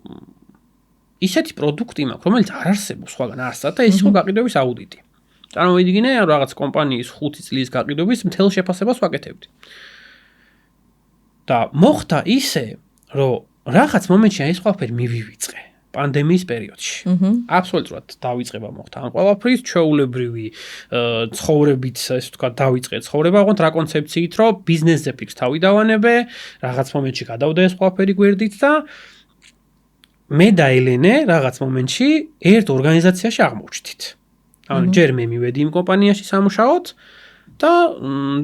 ისეთი პროდუქტი მაქვს, რომელიც არ არსებობს სხვაგან არსად და ეს იყო გაყიდვების აუდიტი. წარმოვიდგინე, რაღაც კომპანიის 5 წლის გაყიდვების მთელ შეფასებას ვაკეთებდი. და მოხდა ისე, რომ რაღაც მომენტში ეს ყველაფერი მივივიწყე პანდემიის პერიოდში. აბსოლუტურად დავიწყება მოხდა ამ ყველაფრის ჩვეულებრივი ცხოვრებით, ესე ვთქვათ, დავიწყე ცხოვრება, ოღონდ რა კონცეფციით, რომ ბიზნესზე ფიქს თავი დავანებე, რაღაც მომენტში გადავდა ეს ყველაფერი გვერდით და მე და ელენე რაღაც მომენტში ერთ ორგანიზაციაში აღმოჩნდით. ანუ ჯერ მე მივედი იმ კომპანიაში სამუშაოდ და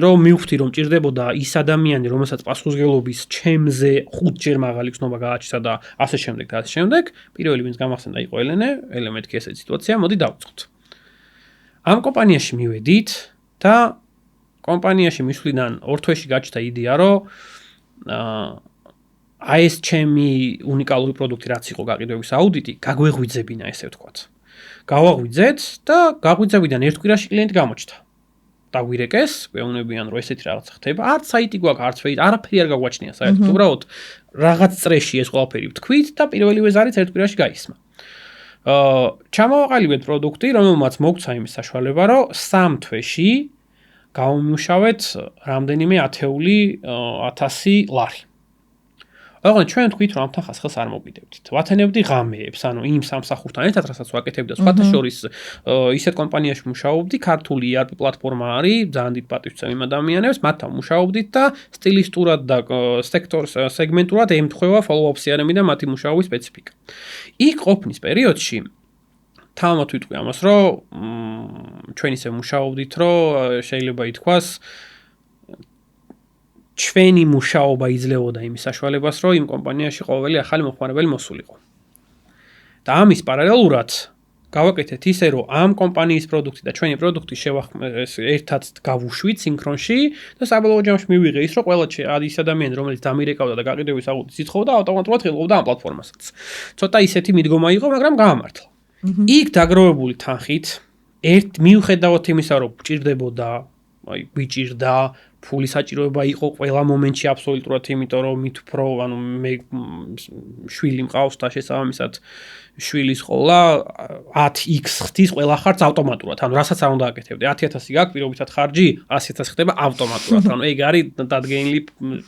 რომ მივხვდი რომ ჭირდებოდა ის ადამიანი რომელსაც პასუხისმგებლობის ჩემზე 5-ჯერ მაღალი ცნობა გააჩნდა და ასე შემდეგ და ასე შემდეგ პირველი ვინც გამახსენდა იყო ელენე მეთქი ესეთი სიტუაცია მოდი დავიწყოთ ამ კომპანიაში მივედით და კომპანიაში მისვლიდან 2 თვეში გაჩნდა იდეა რომ აი ეს ჩემი უნიკალური პროდუქტი რაც იყო გაყიდვების აუდიტი გაგვეღვიძებინა ესე ვთქვათ გავაღვიძეთ და გაღვიძებიდან ერთ კვირაში კლიენტი გამოჩნდა დაგვირეკეს, გვეუბნებიან რომ ესეთი რაღაც ხდება. არც საიტი გვაქვს, არც ფეით, არაფერი არ გაგვაჩნია საერთოდ. უბრალოდ რაღაც წრეში ეს ყველაფერი ვთქვით და პირველივე ზარით ერთ კვირაში გაისმა. ჩამოვაყალიბეთ პროდუქტი, რომელმაც მოგცა იმის საშუალება, რომ 3 თვეში გავუმუშავეთ რამდენიმე 10,000 ლარი. ოღონდ ჩვენ თქვით რომ ამ თანხას ხელს არ მოგიდებდით. ვათენებდი ღამეებს, ანუ იმ სამსახურთან ერთად, რასაც ვაკეთებდი და სხვათა შორის ისეთ კომპანიაში მუშაობდი, ქართული ERP პლატფორმა არის, ძალიან დიდ პატივს იმ ადამიანებს, მათთან მუშაობდით და სტილისტურად და სეგმენტურად ემთხვევა follow-up CRM-ი და მათი მუშაობის სპეციფიკა. იქ ყოფნის პერიოდში თამამად ვიტყვი ამას, რომ ჩვენ ისე მუშაობდით, რომ შეიძლება ითქვას ჩვენი მუშაობა იძლეოდა იმის საშუალებას, რომ იმ კომპანიაში ყოველი ახალი მოხმარებელი მოსულიყო. და ამის პარალელურად გავაკეთეთ ისე, რომ ამ კომპანიის პროდუქტი და ჩვენი პროდუქტი ერთად გავუშვით სინქრონში და საბოლოო ჯამში მივიღე ის, რომ ყველა ის ადამიანი, რომელიც დამირეკავდა და გაყიდვების აუდიტს ითხოვდა, ავტომატურად ხელყოფდა ამ პლატფორმასაც. ცოტა ისეთი მიდგომა იყო, მაგრამ გაამართლა. იქ დაგროვებული თანხით მიუხედავად იმისა, რომ ჭირდებოდა, გვიჭირდა ფული საჭიროება იყო ყველა მომენტში აბსოლუტურად, იმიტომ რომ მით უფრო, ანუ მე შვილი მყავს და შესაბამისად შვილის ყოლა 10x ხდის ყველა ხარც ავტომატურად. ანუ რასაც არ უნდა აკეთებდე, 10,000 გაქვს პირობითად ხარჯი, 100,000 ხდება ავტომატურად. ანუ ეგ არის დადგენილი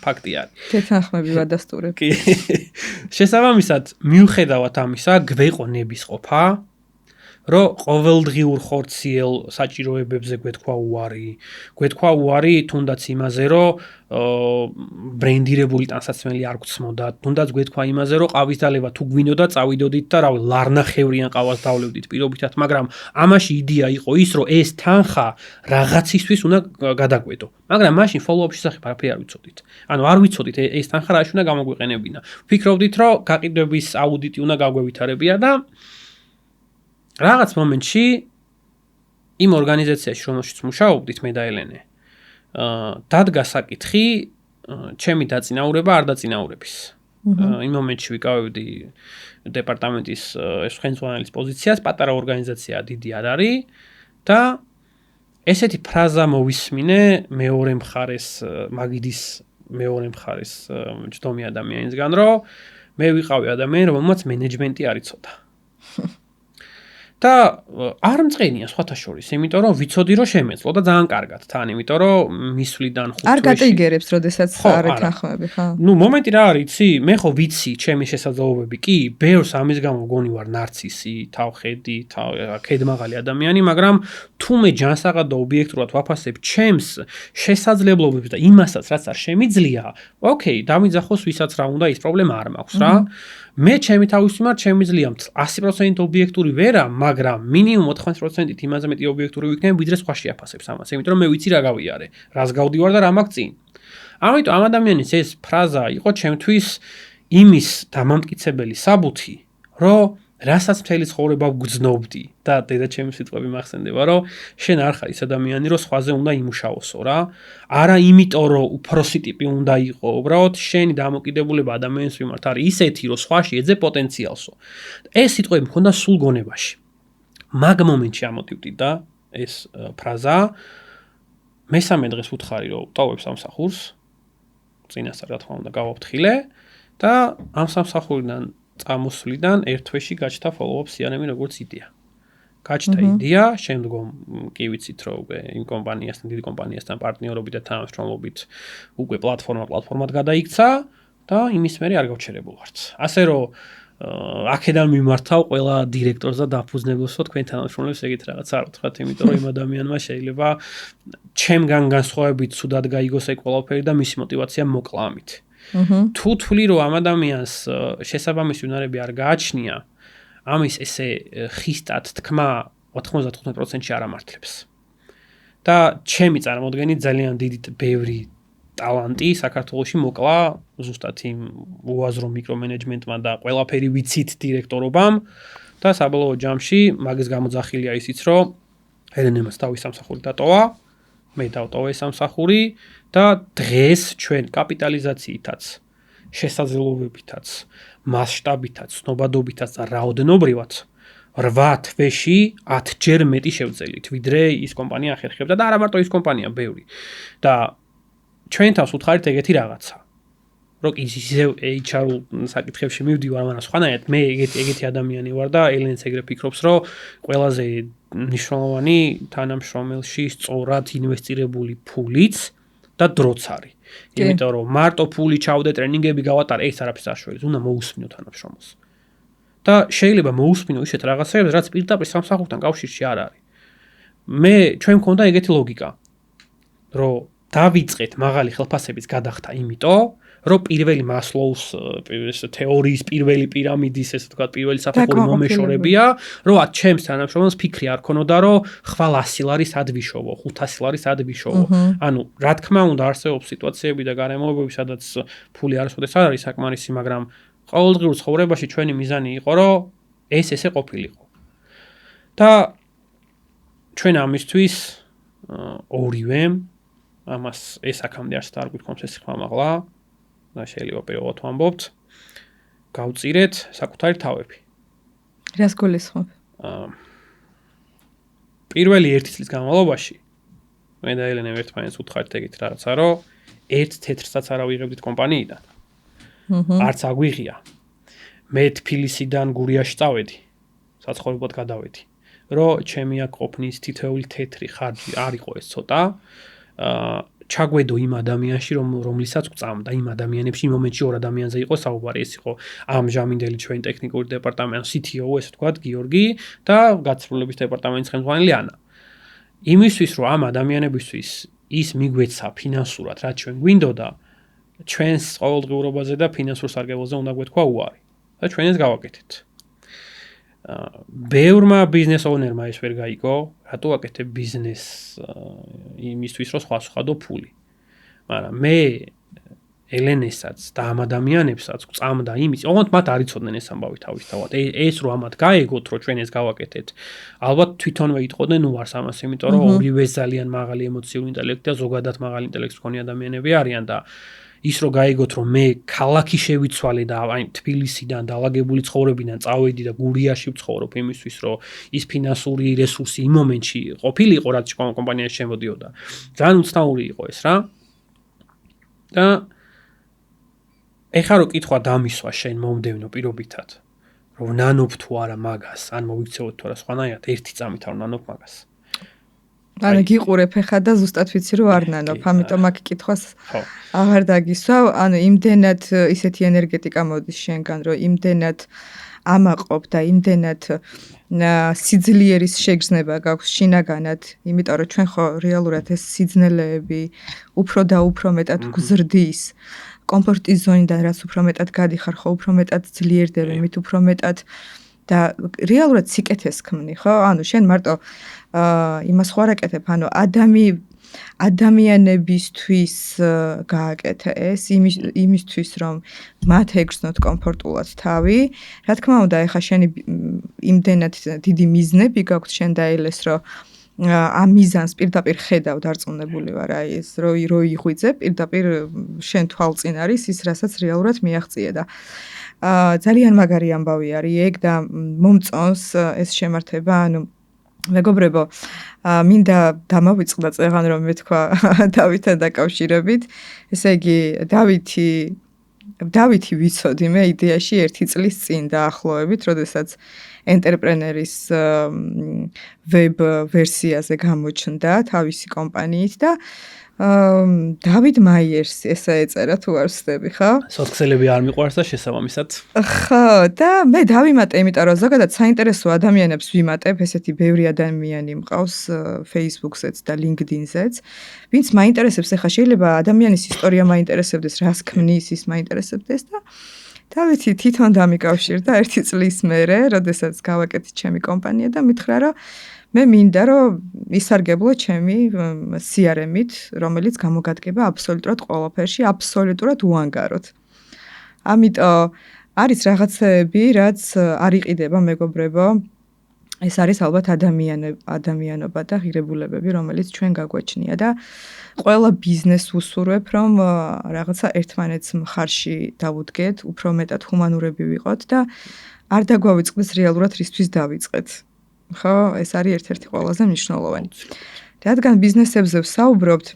ფაქტი არის. თეთანხმები ვადასტურებ. კი. შესაბამისად, მიუხედავად ამისა, გვეყო ნებისყოფა რომ ყოველდღიურ ხორციელ საჭიროებებზე გვეთქვა უარი თუნდაც იმაზე რომ ბრენდირებული ტანსაცმელი არ გცმოდა თუნდაც გვეთქვა იმაზე რომ ყავის დალევა თუ გვინოდა წავიდოდით და რავი ლარნახევრიან ყავას დავლევდით პირობითად მაგრამ ამაში იდეა იყო ის რომ ეს თანხა რაღაცისთვის უნდა გადაგვედო მაგრამ მაშინ follow-up შესახებ არაფერი არ ვიცოდით ანუ არ ვიცოდით ეს თანხა რაში უნდა გამოგვიყენებინა ვფიქრობდით რომ გაყიდვების აუდიტი უნდა გაგვევითარებია და რაღაც მომენტში იმ ორგანიზაციაში რომელშიც მუშაობდით მე და ელენე დადგა საკითხი ჩემი დაწინაურება არ დაწინაურების იმ მომენტში ვიკავებდი დეპარტამენტის ხელმძღვანელის პოზიციას პატარა ორგანიზაცია დიდი არ არის და ესეთი ფრაზა მოვისმინე მეორე მხარეს მაგიდის მეორე მხარეს ჯდომი ადამიანისგან რომ მე ვიყავი ადამიანი რომელმაც მენეჯმენტი არ იცოდა და და არ მწყენია სხვათა შორის, იმიტომ რომ ვიცოდი რომ შემეძლო და ძალიან კარგად თან, იმიტომ რომ მისვლიდან 5 თვეში არ გატეიგერებს, როდესაც არ ეთანხმები, ხო? ნუ მომენტი რა არის, იცი? მე ხო ვიცი ჩემი შესაძლებლობები, კი, ბევრს ამის გამო გონი ვარ ნარცისი, თავხედი, ქედმაღალი ადამიანი, მაგრამ თუ მე ჯანსაღად და ობიექტურად ვაფასებ ჩემს შესაძლებლობებს და იმასაც, რაც არ შემიძლია, ოკეი, დამიძახოს ვისაც რა უნდა, ის პრობლემა არ მაქვს რა. მე ჩემი თავის მიმართ შემიძლია 100% ობიექტური ვერა, მაგრამ მინიმუმ 80%-ით იმაზე მეტი ობიექტური ვიქნები, ვიდრე სხვა შეაფასებს ამას, იმიტომ რომ მე ვიცი რა გავიარე, რას გავდივარ და რა მაქვს წინ. ამიტომ ამ ადამიანის ეს ფრაზა იყო ჩემთვის იმის დამამტკიცებელი საბუთი, რომ რასაც მთელი ცხოვრება ვგრძნობდი და დედაჩემი სიტყვები მახსენდება, რომ შენ არ ხარ ის ადამიანი, რომ სხვაზე უნდა იმუშაოსო რა. არა იმიტომ, რომ უფროსი ტიპი უნდა იყო, უბრალოდ შენი დამოკიდებულება ადამიანის მიმართ არის ისეთი, რომ სხვაში ეძებ პოტენციალსო. ეს სიტყვები მქონდა სულ გონებაში. მაგ მომენტში ამოტივდი და ეს ფრაზა მესამე დღეს უთხარი, რომ ვტოვებ სამსახურს, წინასწარ რა თქმა უნდა გავაფრთხილე და ამ სამსახურიდან წამოსვლიდან ერთ თვეში გაჩნდა follow-up სიანემი როგორც იდეა. გაჩნდა იდეა, შემდგომ კი ვიცით რომ უკვე იმ კომპანიასთან, დიდი კომპანიასთან პარტნიორობით და თანამშრომლობით უკვე პლატფორმად გადაიქცა და იმის მერე არ გავჩერებულ ვართ. ასე რომ აქედან მიმართავ ყველა დირექტორს და დაფუძნებელს, რომ თქვენ თანამშრომლებს ეგეთ რაღაც არ უთხრათ, იმიტომ რომ იმ ადამიანმა შეიძლება ჩემგან განსხვავებით ცუდად გაიგოს ეგ ყველაფერი და მისი мотиваცია მოკლა ამით. თუ თვლი რომ ამ ადამიანს შესაბამისი უნარები არ გააჩნია, ამის ესე ხისტად თქმა 95%-ში არ ამართლებს. და ჩემი წარმოდგენით ძალიან დიდი ბევრი ტალანტი საქართველოში მოკლა ზუსტად იმ უაზრო მიკრომენეჯმენტმა და ყველაფერი ვიცით დირექტორობამ და საბოლოო ჯამში მაგის გამოძახილია ისიც, რომ ელენემაც თავის სამსახური დატოვა, მე დავტოვე სამსახური და დღეს ჩვენ კაპიტალიზაციითაც, შესაძლებლობებითაც, მასშტაბითაც, ცნობადობითაც და რაოდენობრივად 8 თვეში 10 ჯერ მეტი შევძელით, ვიდრე ის კომპანია ახერხებდა და არა მარტო ის კომპანია, ბევრი. და ჩვენ თავს უთხარით ეგეთი რაღაცა. რომ ისევ HR-ულ საკითხებში მივდივარ, მაგრამ სხვანაირად მე ეგეთი ადამიანი ვარ და ელენიც ეგრე ფიქრობს, რომ ყველაზე მნიშვნელოვანი თანამშრომელში სწორად ინვესტირებული ფულიც და დროც არის. იმიტომ რომ მარტო ფული ჩავდე, ტრენინგები გავატარე, ეს არაფერს არ შორის, უნდა მოусმინო თანამშრომელს. და შეიძლება მოусმინო ისეთ რაღაცებს, რაც პირდაპირ სამსახურთან კავშირში არ არის. ჩვენ მქონდა ეგეთი ლოგიკა, რომ დავიწყეთ მაღალი ხელფასების გადახდა იმიტომ, რომ პირველი მასლოუს თეორიის პირველი პირამიდის, ესე ვთქვათ, პირველი საფეხური მომეშორებია, რომ ჩემს თანამშრომელს ფიქრი არ ქონოდა, რომ ხვალ 100 ლარი სად ვიშოვო, 500 ლარი სად ვიშოვო. ანუ რა თქმა უნდა არსებობს სიტუაციები და გარემოებები, სადაც ფული არასოდეს არ არის საკმარისი, მაგრამ ყოველდღიურ ცხოვრებაში ჩვენი მიზანი იყო, რომ ეს ესე ყოფილიყო. და ჩვენ ამისთვის ორივემ ამას ეს აქამდე არც არ გვითხოვს ეს ხმამაღლა და შეიძლება პირველად ვამბობთ, გავწირეთ საკუთარი თავები. რას გულისხმობ? პირველი 1 წლის განმავლობაში მე და ელენე ერთმანეთს უთხარით ეგეთ რაღაცა, რომ ერთ თეთრსაც არ ავიღებდით კომპანიიდან. არც აგვიღია. მე თბილისიდან გურიაში წავედი, საცხოვრებლად გადავედი. რომ ჩემი აქ ყოფნის თითოეული თეთრი ხარჯი არ იყო ეს ცოტა, ჩაგვედო იმ ადამიანში, რომლისაც გვწამდა იმ ადამიანებში, იმ მომენტში ორ ადამიანზე იყო საუბარი, ეს იყო ამჟამინდელი ჩვენ ტექნიკური დეპარტამენტის CTO, ესე ვთქვათ, გიორგი და გაცვლილების დეპარტამენტის ხელმძღვანელი ანა. იმისთვის, რომ ამ ადამიანებისთვის ის მიგვეცა ფინანსურად, რაც ჩვენ გვინდოდა, ჩვენს ყოველდღიურობაზე და ფინანსურ სარგებლოზე უნდა გვეთქვა უარი და ჩვენ ეს გავაკეთეთ. ბევრმა ბიზნეს ოუნერმა ეს ვერ გაიგო, რატო აკეთებ ბიზნესს იმისთვის, რომ სხვა სხვადო ფული. მაგრამ მე ელენესაც და ამ ადამიანებსაც გვწამდა იმის, ოღონდ მათ არ იცოდნენ ეს ამბავი თავისთავად. ეს რომ ამათ გაეგოთ, რომ ჩვენ ეს გავაკეთეთ, ალბათ თვითონვე იტყოდნენ უარს ამას, იმიტომ რომ ორივე ძალიან მაღალი ემოციური ინტელექტი და ზოგადად მაღალი ინტელექტის მქონე ადამიანები არიან და ის რო გაიგოთ, რომ მე ქალაქი შევიცვალე და აი თბილისიდან დაალაგებული ცხოვრებიდან წავედი და გურიაში ვცხოვრობ იმისთვის, რომ ის ფინანსური რესურსი იმ მომენტში ყოფილიყო, რაც კომპანიაში შემოდიოდა. ძალიან უცნაური იყო ეს რა. და ეხლა რო კითხვა დამისვა შენ მომდევნო პირობითად. რომ ნანობ თუ არა მაგას, ან მოვიქცევოთ თუ არა სხვანაირად, ერთი წამით არ ნანობ მაგას. ანუ გიყურებ ხა და ზუსტად ვიცი რომ არ ნანობ, ამიტომ აქ კითხვას აღარ დაგისვავ, ანუ იმდენად ისეთი ენერგეტიკა მოდის შენგან, რომ იმდენად ამაყობ და იმდენად სიძლიერის შეგრძნება გაქვს შინაგანად, იმიტომ რომ ჩვენ ხო რეალურად ეს სიძნელეები უფრო და უფრო მეტად გვზრდის. კომფორტის ზონიდან რაც უფრო მეტად გადიხარ, ხო უფრო მეტად ძლიერდები, მით უფრო მეტად და რეალურად სიკეთეს ქმნი, ხო? ანუ შენ მარტო იმას ხო არ აკეთებ, ანუ ადამიანებისთვის გააკეთე ეს, იმისთვის რომ მათ ეგრძნოთ კომფორტულად თავი. რა თქმა უნდა, ეხა შენი იმდენად დიდი მიზნები გაქვს შენ დაელეს, რომ ამ მიზანს პირდაპირ ხედავ დარწმუნებული ვარ, აი ეს რო იღვიძე, პირდაპირ შენ თვალწინ არის ის, რასაც რეალურად მიაღწიე და ძალიან მაგარი ამბავი არის ეგ და მომწონს ეს შემართება, ანუ მეგობრებო, მინდა დამავიწყდა წეღან რომ მეთქვა დავითთან დაკავშირებით, ესე იგი დავითი ვიცოდი მე იდეაში 1 წლის წინ დაახლოებით, როდესაც ენტერპრენერის ვებ ვერსიაზე გამოჩნდა თავისი კომპანიით და დავით მაიერს ესა ეწერა თუ არ ვსდები, ხო? სოციალები არ მიყვარს და შესაბამისად. ხო, და მე დავიმატე, იმიტომ რომ ზოგადად საინტერესო ადამიანებს ვიმატებ, ესეთი ბევრი ადამიანი მყავს Facebook-ზეც და LinkedIn-ზეც, ვინც მაინტერესებს, ეხა შეიძლება ადამიანის ისტორია მაინტერესებდეს, რას ქმნის, ის მაინტერესებდეს და დავითი თვითონ დამიკავშირდა 1 წლის მერე, როდესაც გავაკეთე ჩემი კომპანია და მითხრა, რომ მე მინდა რომ ისარგებლო ჩემი CRM-ით, რომელიც გამოგადგება აბსოლუტურად ყველაფერში, აბსოლუტურად უანგაროდ. ამიტომ არის რაღაცები, რაც არ იყიდება, მეგობრებო. ეს არის ალბათ ადამიანობა და ღირებულებები, რომელიც ჩვენ გაგვაჩნია და ყველა ბიზნესს უსურვებ, რომ რაღაცა ერთმანეთს მხარში დავუდგეთ, უფრო მეტად ჰუმანურები ვიყოთ და არ დაგვავიწყდეს რეალურად რისთვის დავიწყეთ. ხო, ეს არის ერთ-ერთი ყველაზე მნიშვნელოვანი. რადგან ბიზნესებზე ვსაუბრობთ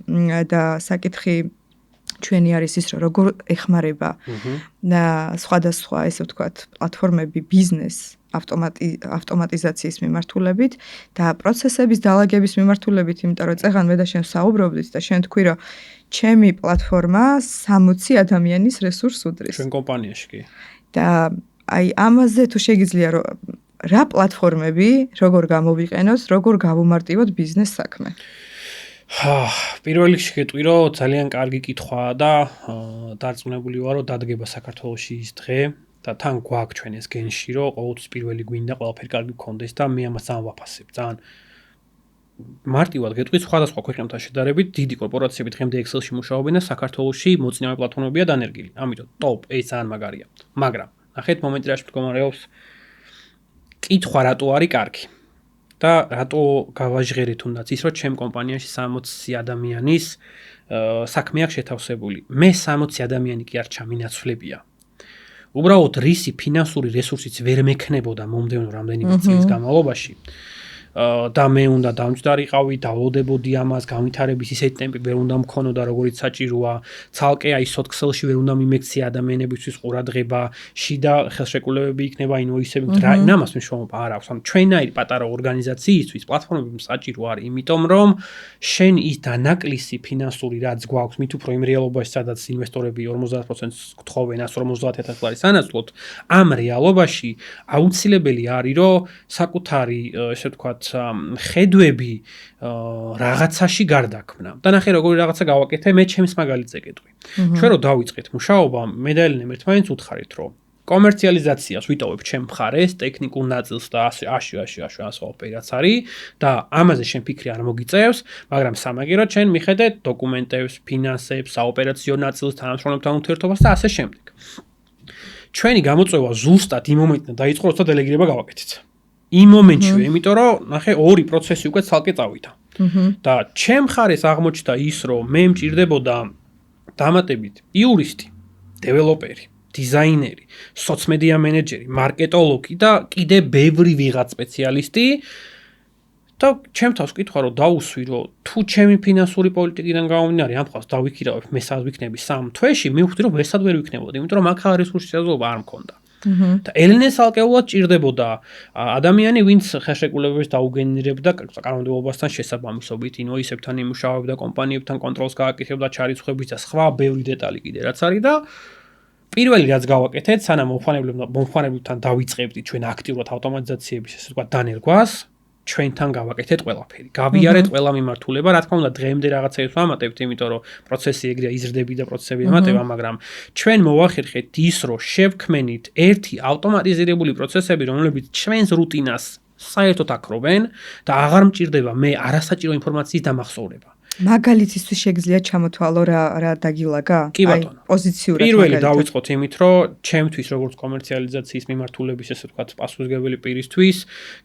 და საკითხი ჩვენი არის ის, რომ როგორ ეხმარება სხვადასხვა, ესე ვთქვათ, პლატფორმები ბიზნესს ავტომატიზაციის მიმართულებით და პროცესების დალაგების მიმართულებით, იმიტომ რომ წეღან მე და შენ ვსაუბრობდით და შენ თქვი, რომ ჩემი პლატფორმა 60 ადამიანის რესურსს უდრის. ჩვენ კომპანიაში კი. და აი ამაზე თუ შეგიძლია რომ რა პლატფორმები, როგორ გამოვიყენოთ, როგორ გავუმარტივოთ ბიზნეს საქმე? პირველ რიგში გეტყვი, რომ ძალიან კარგი კითხვაა და დარწმუნებული ვარ, რომ დადგება საქართველოში ის დღე და თან გვაქვს ჩვენ ეს გენში, რომ ყოველთვის პირველი გვინდა ყველაფერი კარგი გქონდეს და მე ამას ძალიან ვაფასებ. ძალიან მარტივად გეტყვი, სხვადასხვა ქვეყნებთან შედარებით დიდი კორპორაციები დღემდე Excel-ში მუშაობენ და საქართველოში მოწინავე პლატფორმებია დანერგილი. ამიტომ ტოპ, ეს ძალიან მაგარია. მაგრამ ნახეთ მომენტი რაში მდგომარეობს. კითხვა რატო არის კარგი? და რატო გავაჟღერე თუნდაც ის, რომ ჩემ კომპანიაში 60 ადამიანის საქმე აქვს შეთავსებული. მე 60 ადამიანი კი არ ჩამინაცვლებია. უბრალოდ რისი ფინანსური რესურსიც ვერ მექნებოდა მომდევნო რამდენიმე წლის განმავლობაში. და მე უნდა დამჯდარიყავი, დავალდებოდი ამას, განვითარების ისეთი ტემპი ვერ უნდა მქონოდა, როგორიც საჭიროა. ცალკე აი Excel-ში ვერ უნდა მიმექცია ადამიანებისთვის ყურადღება, შიდა ხელშეკრულებები იქნება, ინვოისები, ამას მნიშვნელობა არ აქვს. ანუ ჩვენაირი პატარა ორგანიზაციისთვის პლატფორმები საჭირო არის, იმიტომ რომ შენ ის დანაკლისი ფინანსური რაც გვაქვს, მით უფრო იმ რეალობაში, სადაც ინვესტორები 50%-ს გთხოვენ 150,000 ლარის სანაცვლოდ, ამ რეალობაში აუცილებელი არის, რომ საკუთარი, ესე ვთქვათ, ხედვები რაღაცაში გარდაქმნა. და ნახე როგორი რაღაცა გავაკეთე, მე ჩემს მაგალითზე გეტყვი. ჩვენ რო დავიწყეთ მუშაობა, მე და ელენე ერთმანეთს უთხარით, რომ კომერციალიზაციას ვიტოვებ ჩემ მხარეს, ტექნიკურ ნაწილს და ასე ყველაფერი რაც არის და ამაზე შენ ფიქრი არ მოგიწევს, მაგრამ სამაგიეროდ შენ მიხედე დოკუმენტებს, ფინანსებს, საოპერაციო ნაწილს, თანამშრომლებთან ურთიერთობას და ასე შემდეგ. ჩვენი გამოწვევა ზუსტად იმ მომენტიდან დაიწყო, როცა დელეგირება გავაკეთეთ. იმ მომენტში, იმიტომ რომ ნახე ორი პროცესი უკვე ცალკე წავიდა. და ჩემ მხარეს აღმოჩნდა ის, რომ მე მჭირდებოდა დამატებით იურისტი, დეველოპერი, დიზაინერი, სოციმედია მენეჯერი, მარკეტოლოგი და კიდე ბევრი ვიღაც სპეციალისტი. და ჩემ თავს ვკითხვა, რომ დაუსვი, რომ თუ ჩემი ფინანსური პოლიტიკიდან გამომდინარე ამ ხალხს დავიქირავებ, მე სად ვიქნები 3 თვეში, მივხვდი, რომ ვერსად ვერ ვიქნებოდი, იმიტომ რომ აქ რესურსის საზოგადოება არ მქონდა. და ელენეს ალკეულად ჭირდებოდა ადამიანი, ვინც ხელშეკრულებებს დაუგენერებდა კანონმდებლობასთან შესაბამისობით, ინვოისებთან იმუშავებდა, კომპანიებთან კონტროლს გააკეთებდა, ჩარიცხვების და სხვა ბევრი დეტალი კიდე რაც არის და პირველი რაც გავაკეთეთ, სანამ მომხმარებლებთან დავიწყებდით ჩვენ აქტიურად ავტომატიზაციების ესე ვთქვათ დანერგვას, ჩვენთან გავაკეთეთ ყველაფერი. გავიარეთ ყველა მიმართულება, რა თქმა უნდა, დღემდე რაღაცებს ვამატებთ, იმიტომ რომ პროცესი ეგრეა, იზრდები და პროცესები ემატება, მაგრამ ჩვენ მოვახერხეთ ის, რომ შევქმნით ერთი ავტომატიზირებული პროცესები, რომლებიც ჩვენს რუტინას საერთოდ აკრობენ და აღარ მჭირდება მე არასაჭირო ინფორმაციის დამახსოვრება. მაგალითისთვის შეგიძლია ჩამოთვალო რა დაგილაგა? კი ბატონო. პოზიციურად პირველი დავიწყოთ იმით, რომ ჩემთვის როგორც კომერციალიზაციის მიმართულების ესე ვთქვათ პასუხისმგებელი პირისთვის,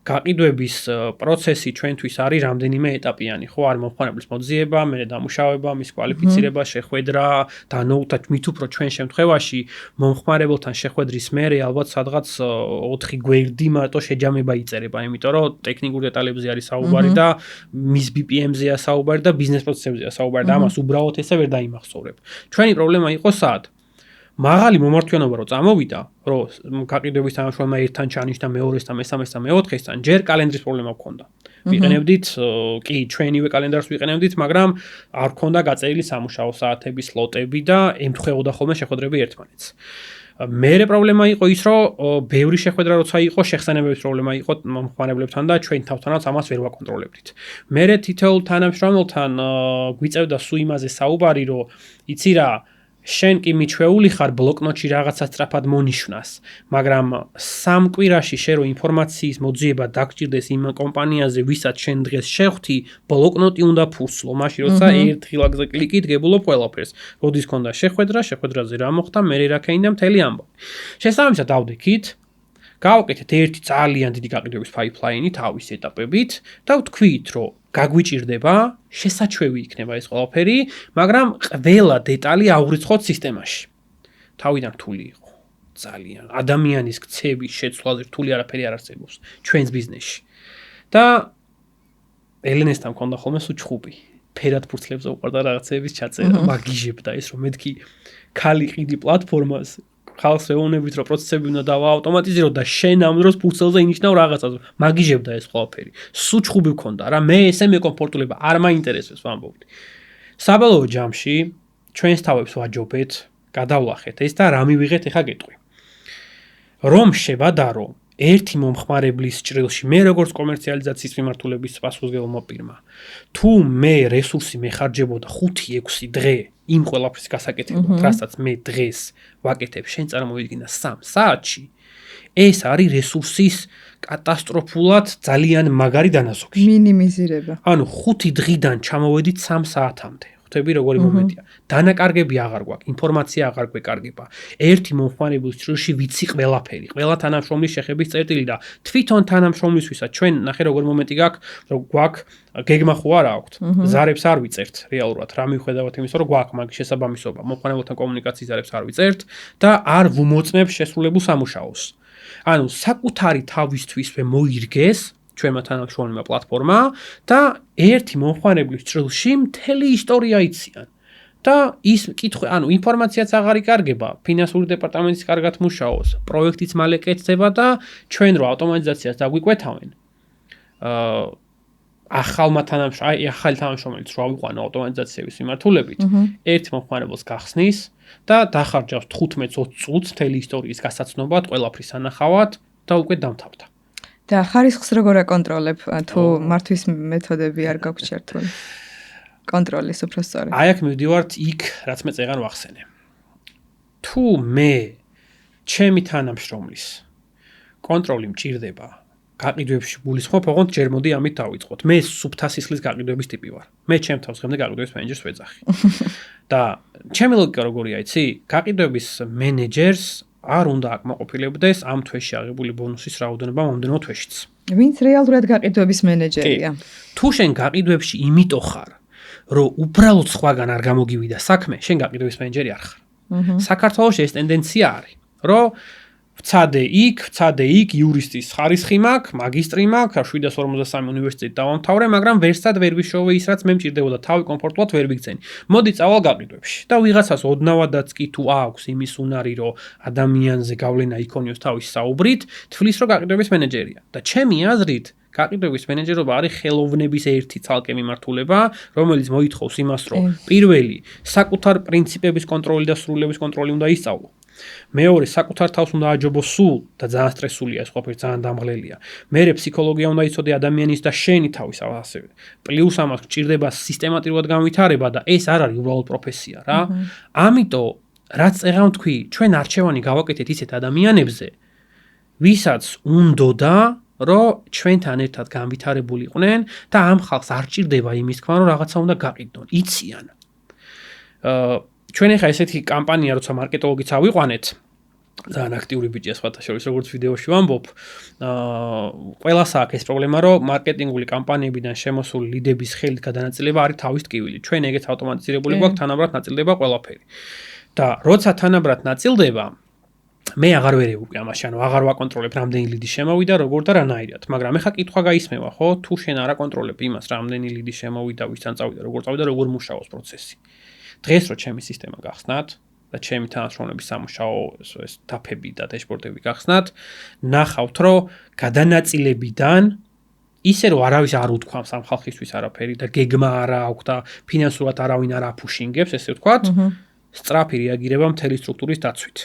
გაყიდვების პროცესი ჩვენთვის არის რამდენიმე ეტაპიანი, ხო, არის მომხმარებლის მოძიება, მერე დამუშავება, მის კვალიფიცირება, შეხვედრა, დანოუთა მით უფრო ჩვენ შემთხვევაში მომხმარებელთან შეხვედრის მერე ალბათ სადღაც 4 გვერდი მარტო შეჯამება იწერება, იმიტომ რომ ტექნიკურ დეტალებზე არის საუბარი და მის BPM-ზეა საუბარი და ბიზნეს პროცესებზეა საუბარი და ამას უბრალოდ ესე ვერ დაიმახსოვრებ. ჩვენი პრობლემა იყო სად? მაღალი მომართვიანობა რო წამოვიდა, რომ გაყიდვების თანამშრომელმა ერთთან ჩანიშნა მეორესთან, მესამესთან, მეოთხესთან, ჯერ კალენდრის პრობლემა გქონდა. ვიყენებდით, კი, ჩვენივე კალენდარს ვიყენებდით, მაგრამ არ გქონდა გაწერილი სამუშაო საათები, სლოტები და ემთხვეოდა ხოლმე შეხვედრები ერთმანეთს. მერე პრობლემა იყო ის, რომ ბევრი შეხვედრა როცა იყო, შეხსენებების პრობლემა იყო მომხმარებლებთან და ჩვენ თავთანაც ამას ვერ ვაკონტროლებდით. მერე თითოეულ თანამშრომელთან გვიწევდა სულ იმაზე საუბარი, რომ იცი რა, შენ კი მიჩვეული ხარ ბლოკნოტში რაღაცა სწრაფად მონიშნას, მაგრამ 3 კვირაში შენ რო ინფორმაციის მოძიება დაგჭირდეს იმ კომპანიაზე, ვისაც შენ დღეს შევხვდი, ბლოკნოტი უნდა ფურცლო, მაშინ როცა ერთ ღილაკზე კლიკით გებულობ ყველაფერს. როდის ქონდა შეხვედრაზე რა მოხდა, მერე რა ქენდა მთელი ამბავი. შესაბამისად დავდექით, გავაკეთეთ ერთი ძალიან დიდი გაყიდვების ფაიფლაინი თავის ეტაპებით და ვთქვით, რომ გაგვიჭირდება, შესაჩვევი იქნება ეს ყველაფერი, მაგრამ ყველა დეტალი ავრიცხოთ სისტემაში. თავიდან რთული იყო. ძალიან ადამიანის ქცევის შეცვლაზე რთული არაფერი არ არსებობს ჩვენს ბიზნესში. და ელენესთან მქონდა ხოლმე სულ ჩხუბი. ფერად ფურცლებზე უყარდა რაღაცების ჩაწერა, მაგიჟებდა ეს რომ მეთქი ქალი ყიდი პლატფორმას ხალხს ეუბნებით, რომ პროცესები უნდა დავაავტომატიზიროთ და შენ ამ დროს ფურცელზე ინიშნავ რაღაცას. მაგიჟებდა ეს ყველაფერი. სულ ჩხუბი მქონდა რა, მე ესე მეკომფორტულება არ მაინტერესებს ვამბობდი. საბოლოო ჯამში ჩვენს თავებს ვაჯობეთ, გადავლახეთ ეს და რა მივიღეთ ეხა გეტყვი. რომ შევადარო ერთი მომხმარებლის ჭრილში მე როგორც კომერციალიზაციის მიმართულების პასუხისმგებელმა პირმა, თუ მე რესურსი მეხარჯებოდა 5-6 დღე იმ ყველაფრის გასაკეთებლად, რასაც მე დღეს ვაკეთებ, შენ წარმოვიდგინე 3 საათში, ეს არის რესურსის კატასტროფულად ძალიან მაგარი დანაზოგი. მინიმიზირება. ანუ 5 დღიდან ჩამოვედით 3 საათამდე. ხვდები როგორი მომენტია. დანაკარგები აღარ გვაქვს, ინფორმაცია აღარ გვეკარგება. ერთი მომხმარებლის ჭრილში ვიცი ყველაფერი, ყველა თანამშრომლის შეხების წერტილი და თვითონ თანამშრომლისთვისაც ჩვენ ნახე როგორ მომენტი გაქვს, რომ გვაქვს გეგმა ხო არა აქვთ. ზარებს არ ვიწერთ რეალურად, რა მივხვდებით იმის, რომ გვაქვს მაგ შესაბამისობა, მომხმარებელთან კომუნიკაციის ზარებს არ ვიწერთ და არ ვუმოწმებ შესრულებულ სამუშაოს. ანუ საკუთარი თავისთვისვე მოირგეს ჩვენმა თანამშრომლებმა პლატფორმა და ერთი მომხმარებლის ჭრილში მთელი ისტორია იციან. და ის კითხვა, ანუ ინფორმაციაც აღარ იკარგება, ფინანსური დეპარტამენტიც კარგად მუშაობს, პროექტიც მალე კეთდება და ჩვენ რო ავტომატიზაციას დაგვიკვეთავენ. ახალი თანამშრომელიც რო ავიყვანო ავტომატიზაციების მიმართულებით, ერთ მომხმარებელს გახსნის და დახარჯავს 15-20 წუთს მთელი ისტორიის გასაცნობად, ყველაფრის ანახავად და უკვე დამთავრდა. და ხარისხს როგორ აკონტროლებ, თუ მართვის მეთოდები არ გაქვს ჩართული? კონტროლის უფრო სწორი. აი აქ მივდივართ იქ, რაც მე წეგან ვახსენე. თუ მე ჩემი თანამშრომლის კონტროლი მჭირდება გაყიდვებში გულისხმობ, ოღონდ ჯერ მოდი ამით დავიწყოთ. მე სუფთა სისხლის გაყიდვების ტიპი ვარ. მე ჩემ თავს ღემდე გაყიდვების მენეჯერს ვეძახი. და ჩემი ლოგიკა როგორია, იცი? გაყიდვების მენეჯერს არ უნდა აკმაყოფილებდეს ამ თვეში აღებული ბონუსის რაოდენობა მომდევნო თვეშიც. ვინც რეალურად გაყიდვების მენეჯერია? თუ შენ გაყიდვებში იმიტო ხარ, რომ უბრალოდ სხვაგან არ გამოგივიდა საქმე, შენ გაყიდვების მენეჯერი არ ხარ. საქართველოში ეს ტენდენცია არის, რომ ვცადე იქ, იურისტის ხარისხი მაქვს, მაგისტრი მაქვს, 753 უნივერსიტეტი დავამთავრე, მაგრამ ვერსად ვერ ვიშოვე ის, რაც მე მჭირდებოდა, თავი კომფორტულად ვერ ვიგრძენი. მოდი წავალ გაყიდვებში. და ვიღაცას ოდნავადაც კი თუ აქვს იმის უნარი, რომ ადამიანზე გავლენა იქონიოს თავის საუბრით, თვლის რომ გაყიდვების მენეჯერია. და ჩემი აზრით, გაყიდვების მენეჯერობა არის ხელოვნების ერთი ცალკე მიმართულება, რომელიც მოითხოვს იმას, რომ პირველი საკუთარ პრინციპების კონტროლი და სრულების კონტროლი უნდა ისწავლო. მეორე საკუთარ თავს უნდა აჯობოს სულ და ძალიან სტრესულია ეს ყოფილი ძალიან დამღლელია. მერე ფსიქოლოგია უნდა იცოდე ადამიანის და შენი თავის ასევე. პლუს ამას გჭირდება სისტემატურად განვითარება და ეს არ არის უბრალოდ პროფესია რა. ამიტომ რაც წეღან თქვი, ჩვენ არჩევანი გავაკეთეთ ისეთ ადამიანებზე, ვისაც უნდოდა რომ ჩვენთან ერთად განვითარებულიყვნენ და ამ ხალხს არ ჭირდება იმის თქმა, რომ რაღაცა უნდა გაყიდონ, იციან. ჩვენ ახლა ესეთი კამპანია, როცა მარკეტოლოგიც ავიყვანეთ, ძალიან აქტიური ბიჭია სხვათა შორის, როგორც ვიდეოში ვამბობ, ყველას აქვს ეს პრობლემა, რომ მარკეტინგული კამპანიებიდან შემოსული ლიდების ხელით გადანაწილება არის თავის ტკივილი. ჩვენ ეგეთ ავტომატიზირებული გვაქვს, თანაბრად ნაწილდება ყველაფერი. და როცა თანაბრად ნაწილდება, მე აღარ ვერევ უკვე ამაში, ანუ აღარ ვაკონტროლებ რამდენი ლიდი შემოვიდა, როგორ და რანაირად, მაგრამ ეხა კითხვა გაისმევა, ხო, თუ შენ არ აკონტროლებ იმას, რამდენი ლიდი შემოვიდა, ვისთან წავიდა, როგორ წავიდა, როგორ მუშაობს პროცესი. დღეს რო ჩემი სისტემა გახსნათ და ჩემი თანამშრომლების სამუშაო ეს თაფები და დაშბორდები გახსნათ, ნახავთ, რომ გადანაწილებიდან ისე რომ არავის არ უთქვამს ამ ხალხისთვის არაფერი და გეგმა არა აქვს და ფინანსურად არავინ არ აფუშინგებს, ესე ვთქვათ, სწრაფი რეაგირება მთელი სტრუქტურის დაცვით.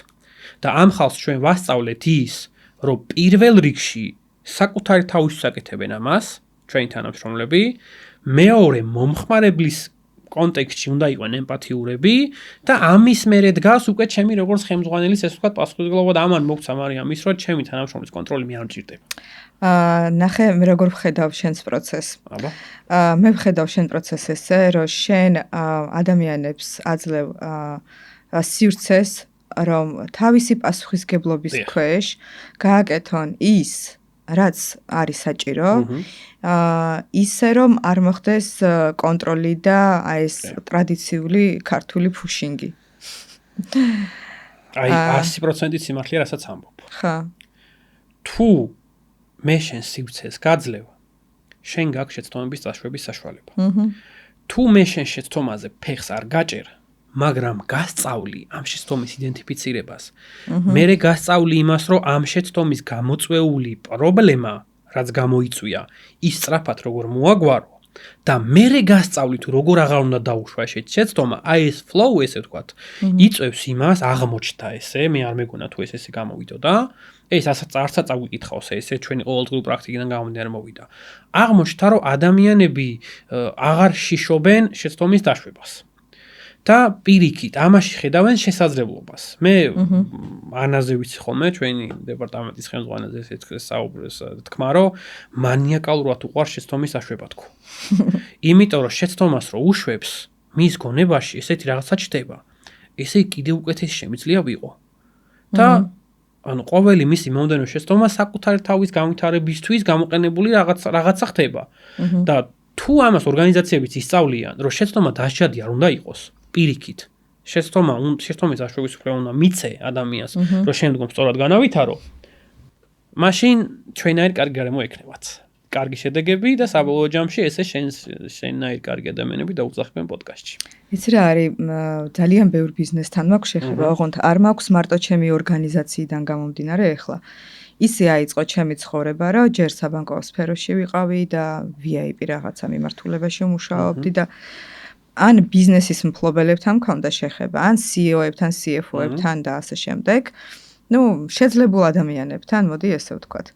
და ამ ხალხს ჩვენ ვასწავლეთ ის, რომ პირველ რიგში საკუთარი თავისთვის აკეთებენ ამას, ჩვენი თანამშრომლები, მეორე მომხმარებლის კონტექსტში უნდა იყვნენ ემპათიურები და ამის მერე დგას უკვე ჩემი როგორც ხელმძღვანელის ეს ვთქვათ პასუხისმგებლობა და ამან მოგცა მარიამ ის რომ ჩემი თანამშრომლის კონტროლი მე არ მჭირდება. ნახე მე როგორ ვხედავ შენს პროცესს. აბა. მე ვხედავ შენ პროცესს ესე, რომ შენ ადამიანებს აძლევ სივრცეს, რომ თავისი პასუხისმგებლობის ქვეშ გააკეთონ ის, რაც არის საჭირო, ისე რომ არ მოხდეს კონტროლი და ეს ტრადიციული ქართული ფუშინგი. აი 100% სიმართლე რასაც ამბობ. ხა. თუ მე შენ სივრცეს გაძლევ, შენ გაქვს შეცდომების წაშვების საშუალება. თუ მე შენ შეცდომაზე ფეხს არ გაჭერ, მაგრამ გასწავლი ამ შეცდომის იდენტიფიცირებას. მერე გასწავლი იმას, რომ ამ შეცდომის გამოწვეული პრობლემა, რაც გამოიწვია, ის სწრაფად როგორ მოაგვარო და მერე გასწავლი თუ როგორ აღარ უნდა დაუშვა შეცდომა, აი ეს flow ესე ვთქვათ, იწევს იმას, აღმოჩნდა ესე, მე არ მეგონა თუ ესე გამოვიდოდა. ეს არცა წავიკითხავს ესე ჩვენი ყოველდღიური პრაქტიკიდან გამომდინარე მოვიდა. აღმოჩნდა, რომ ადამიანები აღარ შიშობენ შეცდომის დაშვებას. და პირიქით, ამაში ხედავენ შესაძლებლობას. მე ანაზე ვიცი ხოლმე ჩვენი დეპარტამენტის ხელმძღვანელზე ეს საუბრს თქვა, რომ მანიაკალურად უყვარს შეცდომის დაშვება თქო. იმიტომ რომ შეცდომას რო უშვებს, მის გონებაში ესეთი რაღაცა ჩდება. ესე კიდე უკეთესი შემიძლია ვიყო. და ანუ ყოველი მისი მომდენო შეცდომა საკუთარი თავის განვითარებისთვის გამოყენებული რაღაცა ხდება. და თუ ამას ორგანიზაციებიც ისწავლიან, რომ შეცდომა დასჯადი არ უნდა იყოს, პირიქით. შეცდომის დაშვების უფლება უნდა მიცე ადამიანს, რომ შემდგომ სწორად განავითარო. მაშინ ჩვენაირ კარგი გარემო ექნებათ. კარგი შედეგები და საბოლოო ჯამში ესე შენაირ კარგი ადამიანები დაუძახებენ პოდკასტში. იცი რა არის, ძალიან ბევრ ბიზნესთან მაქვს შეხება, ოღონდ არ მაქვს მარტო ჩემი ორგანიზაციიდან გამომდინარე ახლა. ისე აიწყო ჩემი ცხოვრება, რომ ჯერ საბანკო სფეროში ვიყავი და VIP რაღაცა მიმართულებაში ვმუშაობდი და ან ბიზნესის მფლობელებთან მქონდა შეხება, ან CEO-ებთან, CFO-ებთან და ასე შემდეგ. შეძლებულ ადამიანებთან, მოდი ესე ვთქვათ.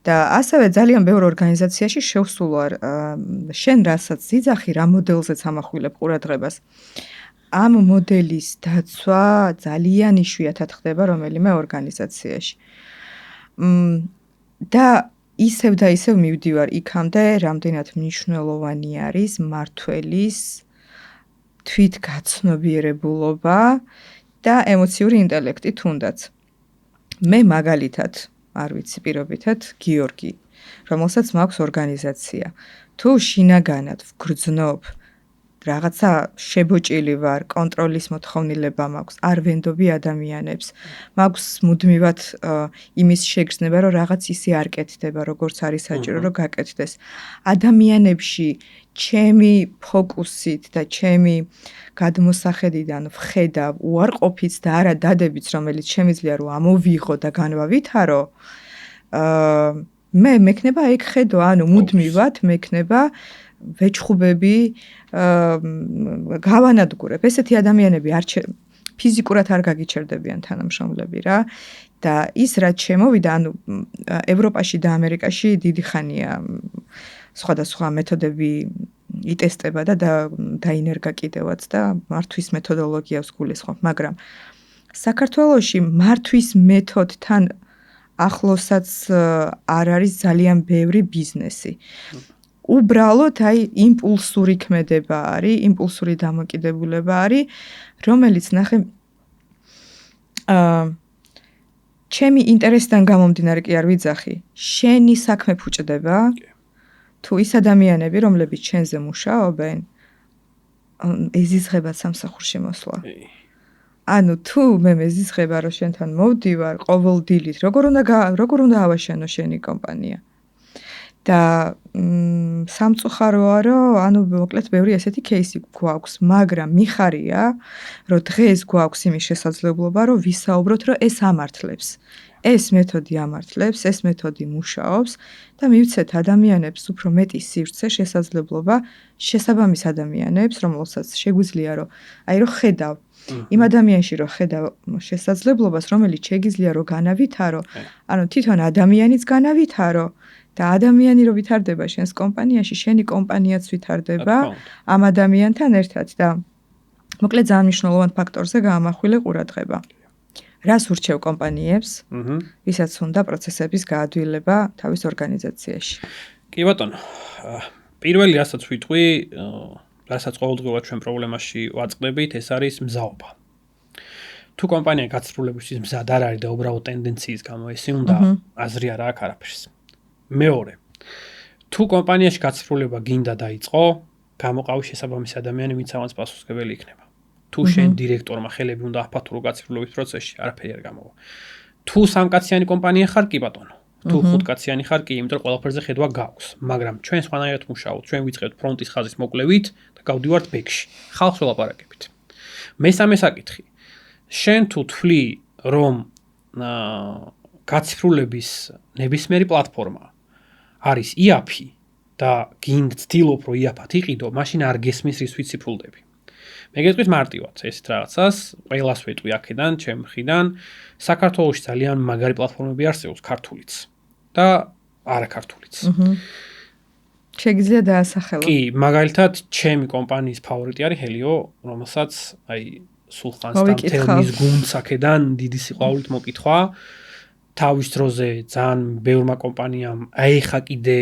და ასევე ძალიან ბევრ ორგანიზაციაში შევსულ ვარ, შენ რასაც ძიძახი, რა მოდელზეც ამახვილებ ყურადღებას. ამ მოდელის დაცვა ძალიან იშვიათად ხდება რომელიმე ორგანიზაციაში. და ისევ და ისევ მივდივარ იქამდე, რამდენად მნიშვნელოვანი არის მმართველის თვითგაცნობიერებულობა და ემოციური ინტელექტი თუნდაც. მე მაგალითად არ ვიცი პირობითად გიორგი, რომელსაც მაქვს ორგანიზაცია. თუ შინაგანად ვგრძნობ რაღაცა შებოჭილი ვარ, კონტროლის მოთხოვნილება მაქვს, არ ვენდობი ადამიანებს. მაქვს მუდმივად იმის შეგრძნება, რომ რაღაც ისე არ კეთდება, როგორც არის საჭირო, რომ გაკეთდეს. ადამიანებში ჩემი ფოკუსით და ჩემი გადმოსახედიდან ვხედავ უარყოფით და არა დადებიც, რომელიც შემიძლია რომ ამოვიღო და განვავითარო. მე მექნება ეგ ხედო, ანუ მუდმივად მექნება ვეჩხუბები, გავანადგურებ. ესეთი ადამიანები ფიზიკურად არ გაგიჩერდებიან თანამშრომლები რა და ის რაც შემოვიდა, ანუ ევროპაში და ამერიკაში დიდი ხანია სხვადასხვა მეთოდები იტესტება და დაინერგა კიდევაც და მართვის მეთოდოლოგიას გულისხმობ, მაგრამ საქართველოში მართვის მეთოდთან ახლოსაც არ არის ძალიან ბევრი ბიზნესი. უბრალოდ იმპულსური ქმედება არის, იმპულსური დამოკიდებულება არის, რომელიც ნახე ჩემი ინტერესიდან გამომდინარე კი არ ვიძახი, შენი საქმე ფუჭდება, თუ ის ადამიანები, რომლებიც ჩვენზე მუშაობენ, ეზიზღება სამსახურში მოსვლა. ანუ თუ მე მეზიზღება რომ შენთან მოვდივარ ყოველ დილით, როგორ უნდა ავაშენო შენი კომპანია? და სამწუხაროა რომ ანუ მოკლედ ბევრი ესეთი кейსი გვაქვს, მაგრამ მიხარია რომ დღეს გვაქვს იმის შესაძლებლობა რომ ვისაუბროთ რომ ეს ამართლებს. ეს მეთოდი ამართლებს, ეს მეთოდი მუშაობს და მივცეთ ადამიანებს უფრო მეტი სივრცე შესაძლებლობა შესაბამის ადამიანებს, რომელსაც შეგვიძლია რომ რომ ხედავ იმ ადამიანში რომ ხედავ შესაძლებლობას, რომელიც შეგიძლია რომ განავითარო, ანუ თვითონ ადამიანიც განავითარო და ადამიანი რო ვითარდება შენს კომპანიაში, შენი კომპანიაც ვითარდება ამ ადამიანთან ერთად და მოკლედ ძალიან მნიშვნელოვან ფაქტორზე გაამახვილე ყურადღება. რას ურჩევ კომპანიებს, ვისაც უნდა პროცესების გაადვილება თავის ორგანიზაციაში. კი ბატონო, პირველი რასაც ვიტყვი, რასაც ყოველდღიურად ჩვენ პრობლემაში ვაწყდებით, ეს არის მზაობა. თუ კომპანია გაცვლილებისთვის მზად არ არის და უბრალოდ ტენდენციის გამო ესე უნდა, აზრი არა აქვს არაფერს. მეორე, თუ კომპანიაში გაცვლილება გინდა დაიწყო, გამოყავი შესაბამისი ადამიანი, ვინც ამას პასუხისმგებელი იქნება. თუ შენ დირექტორმა ხელები უნდა აფათურო გაცვლილების პროცესში, არაფერი არ გამოვა. თუ სამკაციანი კომპანია ხარ, კი ბატონო. თუ ხუთკაციანი ხარ, კი, იმიტომ რომ ყველაფერზე ხედვა გაქვს, მაგრამ ჩვენ სხვანაირად მუშაობთ, ჩვენ ვიწყებთ ფრონტის ხაზის მოკლევით და გავდივართ ბექში, ხალხს ველაპარაკებით. მესამე საკითხი, შენ თუ თვლი, რომ გაცვლილების ნებისმიერი პლატფორმა არის იაფი და გინდ ცდილობ რომ იაფად იყიდო, მაშინ არ გესმის რის ვიციფრულდები. მე გეტყვით მარტივად ესეთ რაღაცას, ყველას ვეტყვი აქედან, ჩემ მხრიდან, საქართველოში ძალიან მაგარი პლატფორმები არსებობს ქართულიც და არაქართულიც. შეგიძლია დაასახელო. კი, მაგალითად, ჩემი კომპანიის ფავორიტი არის Helio, რომელსაც სულ ხანს თემის გუნდს აქედან დიდი სიყვარულით მოკითხვა. თავის დროზე ძალიან ბევრმა კომპანიამ აიხა კიდე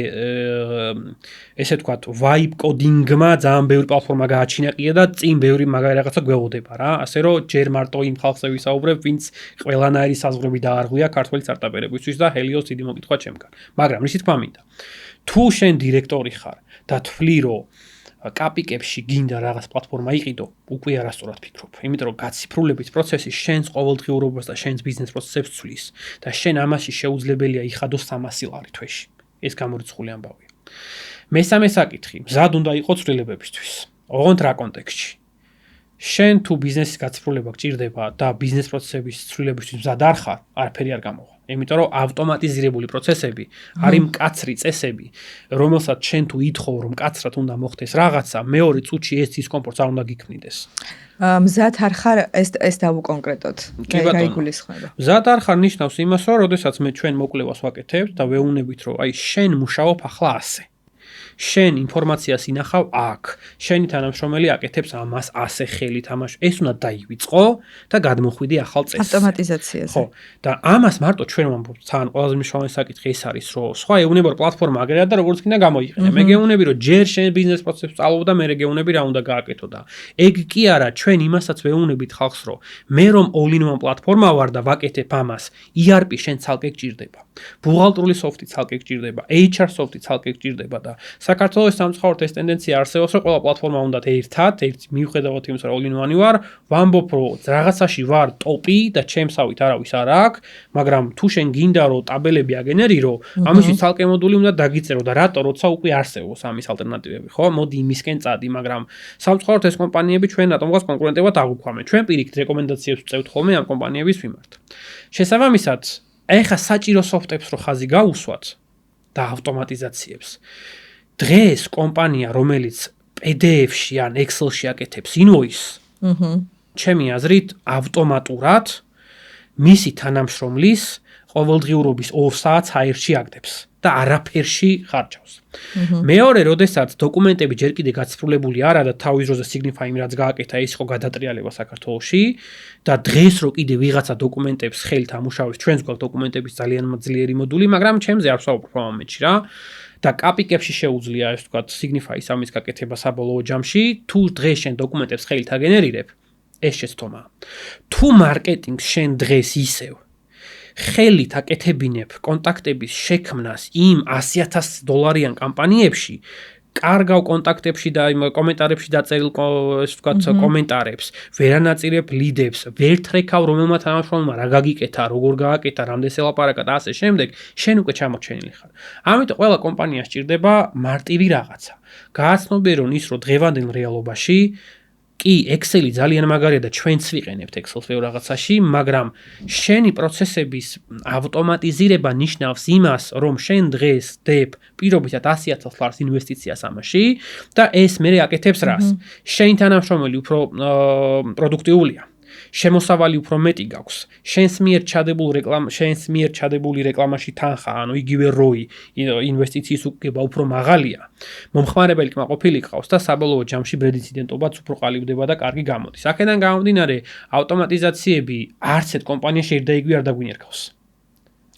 ესე ვთქვათ, vibe coding-მა ძალიან ბევრი პლატფორმა გააჩინია და წინ ბევრი მაგარი რაღაცა გვეღოდება რა. ასე რომ ჯერ მარტო იმ ხალხზე ვისაუბრებ, ვინც ყველანაირი საზღვრები დაარღვია ქართველი სტარტაპერებისთვის და Helios დიდი მოკითხვა ჩემგან. მაგრამ რითი თქვა მინდა? თუ შენ დირექტორი ხარ და თვლი რომ კაპიკებში გინდა რაღაც პლატფორმა იყიდო, უკვე არასწორად ფიქრობ. იმიტომ რომ გაციფრულების პროცესი შენს ყოველდღიურობას და შენს ბიზნეს პროცესებს ცვლის და შენ ამაში შეუძლებელია იხადო 300 ლარი თვეში. ეს გამორიცხული ამბავია. მესამე საკითხი, მზად უნდა იყოს ცვლილებებისთვის. ოღონდ რა კონტექსტში? შენ თუ ბიზნესის გაციფრულება გჭირდება და ბიზნეს პროცესების ცვლილებისთვის მზად არ ხარ, არაფერი არ გამოვა. იმიტომ რომ ავტომატიზირებული პროცესები არის მკაცრი წესები, რომელსაც შენ თუ ითხოვ რომ მკაცრად უნდა მოხდეს რაღაცა, მეორე წუთში ეს დისკომფორტს არ უნდა გიქმნიდეს. მზად არ ხარ, ეს დავუკონკრეტოთ. რა იგულისხმება? მზად არ ხარ ნიშნავს იმას, რომ როდესაც მე ჩვენ მოკლევას ვაკეთებთ და ვეუბნებით რომ აი შენ მუშაობ ახლა ასე. შენ ინფორმაციას ინახავ აქ, შენი თანამშრომელი აკეთებს ამას ასე ხელით, ამას ეს უნდა დაივიწყო და გადმოხვიდი ახალ წესს. ავტომატიზაციაზე. ხო, და ამას მარტო ჩვენ ვამბობთ, თან ყველაზე მნიშვნელოვანი საკითხი ეს არის, რომ სხვა ეუბნება რომ პლატფორმა აგერა და როგორც კიდე გამოიყენე. მე გეუბნები რომ ჯერ შენ ბიზნეს პროცესს წალობ და მე გეუბნები რა უნდა გააკეთო და ეგ კი არა, ჩვენ იმასაც ვეუბნებით ხალხს, რომ მე რომ all-in-one პლატფორმა ვარ და ვაკეთებ ამას, ERP შენ ცალკე გჭირდება. ბუღალტრული სოფტი ცალკე გჭირდება, HR სოფტი ცალკე გჭირდება და საქართველოს სამწუხაროდ ეს ტენდენცია არსებობს, რომ ყველა პლატფორმა უნდა ერთად, მიუხედავად იმისა, რომ all-in-one ვარ, ვამბობ, რომ რაღაცაში ვარ ტოპი და ჩემსავით არავის არ აქვს, მაგრამ თუ შენ გინდა რომ ტაბელები აგენერირო, ამისთვის ცალკე მოდული უნდა დაგიწერო და რატო, როცა უკვე არსებობს ამის ალტერნატივები, ხო? მოდი იმისკენ წადი, მაგრამ სამწუხაროდ ეს კომპანიები ჩვენ რატომღაც კონკურენტებად აღვქვამენ. ჩვენ პირიქით რეკომენდაციებს ვწევთ ხოლმე ამ კომპანიების მიმართ. შესაბამისად, ეხა საჭირო სოფტებს რო ხაზი გაუსვათ და ავტომატიზაციებს. დღეს კომპანია, რომელიც PDF-ში ან Excel-ში აკეთებს invoice, ჩემი აზრით, ავტომატურად მისი თანამშრომლის ყოველდღიურობის 2 საათს ჰაერში აგდებს და არაფერში ხარჯავს. მეორე, როდესაც დოკუმენტები ჯერ კიდე გაციფრულებული არა და თავის დროზე Signify-ი რაც გააკეთა, ის იყო გადატრიალება საქართველოში და დღეს რო კიდე ვიღაცა დოკუმენტებს ხელით ამუშავებს, ჩვენს გვაქვს დოკუმენტების ძალიან ძლიერი მოდული, მაგრამ ჩემზე არ ვსაუბრობ ამ მომენტში რა. და კაპიკებში შეუძლია ეს თქვა Signify-ის ამის გაკეთება საბოლოო ჯამში, თუ დღეს შენ დოკუმენტებს ხელით აგენერირებ, ეს შეცდომაა. თუ მარკეტინგს შენ დღეს ისევ ხელით აკეთებინებ კონტაქტების შექმნას იმ $100,000 კამპანიებში, კარგავ კონტაქტებში და იმ კომენტარებში დაწერილ ეს ვთქვათ კომენტარებს, ვერანაწირებ ლიდებს, ვერ ტრეკავ რომელმა თანამშრომელმა რა გაგიკეთა, როგორ გააკეთა, რამდენს ელაპარაკა და ასე შემდეგ, შენ უკვე ჩამორჩენილი ხარ. ამიტომ ყველა კომპანიას სჭირდება მარტივი რაღაცა. გააცნობიერო ის, რომ დღევანდელ რეალობაში კი, Excel-ი ძალიან მაგარია და ჩვენც ვიყენებთ Excel-ს ბევრ რაღაცაში, მაგრამ შენი პროცესების ავტომატიზირება ნიშნავს იმას, რომ შენ დღეს დებ პირობითად $100,000 ინვესტიციას ამაში და ეს მერე აკეთებს რას? შენი თანამშრომელი უფრო პროდუქტიულია. შემოსავალი უფრო მეტი გაქვს. შენს მიერ ჩადებული რეკლამაში თანხა, ანუ იგივე ROI, ინვესტიციის უგება უფრო მაღალია. მომხმარებელი კმაყოფილი ყავს და საბოლოო ჯამში ბრენდინციდენტობაც უფრო ყალიბდება და კარგი გამოდის. აქედან გამომდინარე, ავტომატიზაციები არც ერთ კომპანიაში ერთ და იგივე არ დაგვინერგავს.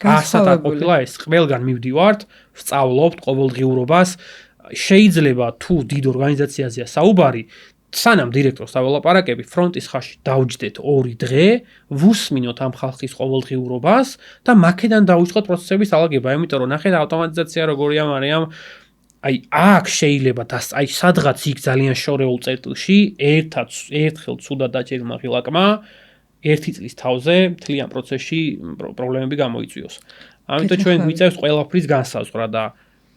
ასად არ ყოფილა ეს, ყველგან მივდივართ, ვსწავლობთ ყოველდღიურობას, შეიძლება თუ დიდ ორგანიზაციაზეა საუბარი, სანამ დირექტორს დაველაპარაკები, ფრონტის ხაზში დავჯდეთ 2 დღე, ვუსმინოთ ამ ხალხის ყოველდღიურობას და მაქედან დავიწყოთ პროცესების ალაგება, იმიტომ რომ ნახეთ ავტომატიზაცია როგორია, მაგრამ აქ შეიძლება აი სადღაც იქ ძალიან შორეულ წერტილში ერთხელ ცუდად დაჭერილმა ღილაკმა 1 წლის თავზე მთლიან პროცესში პრობლემები გამოიწვიოს. ამიტომ ჩვენ გვიწევს ყველაფრის განსაზღვრა და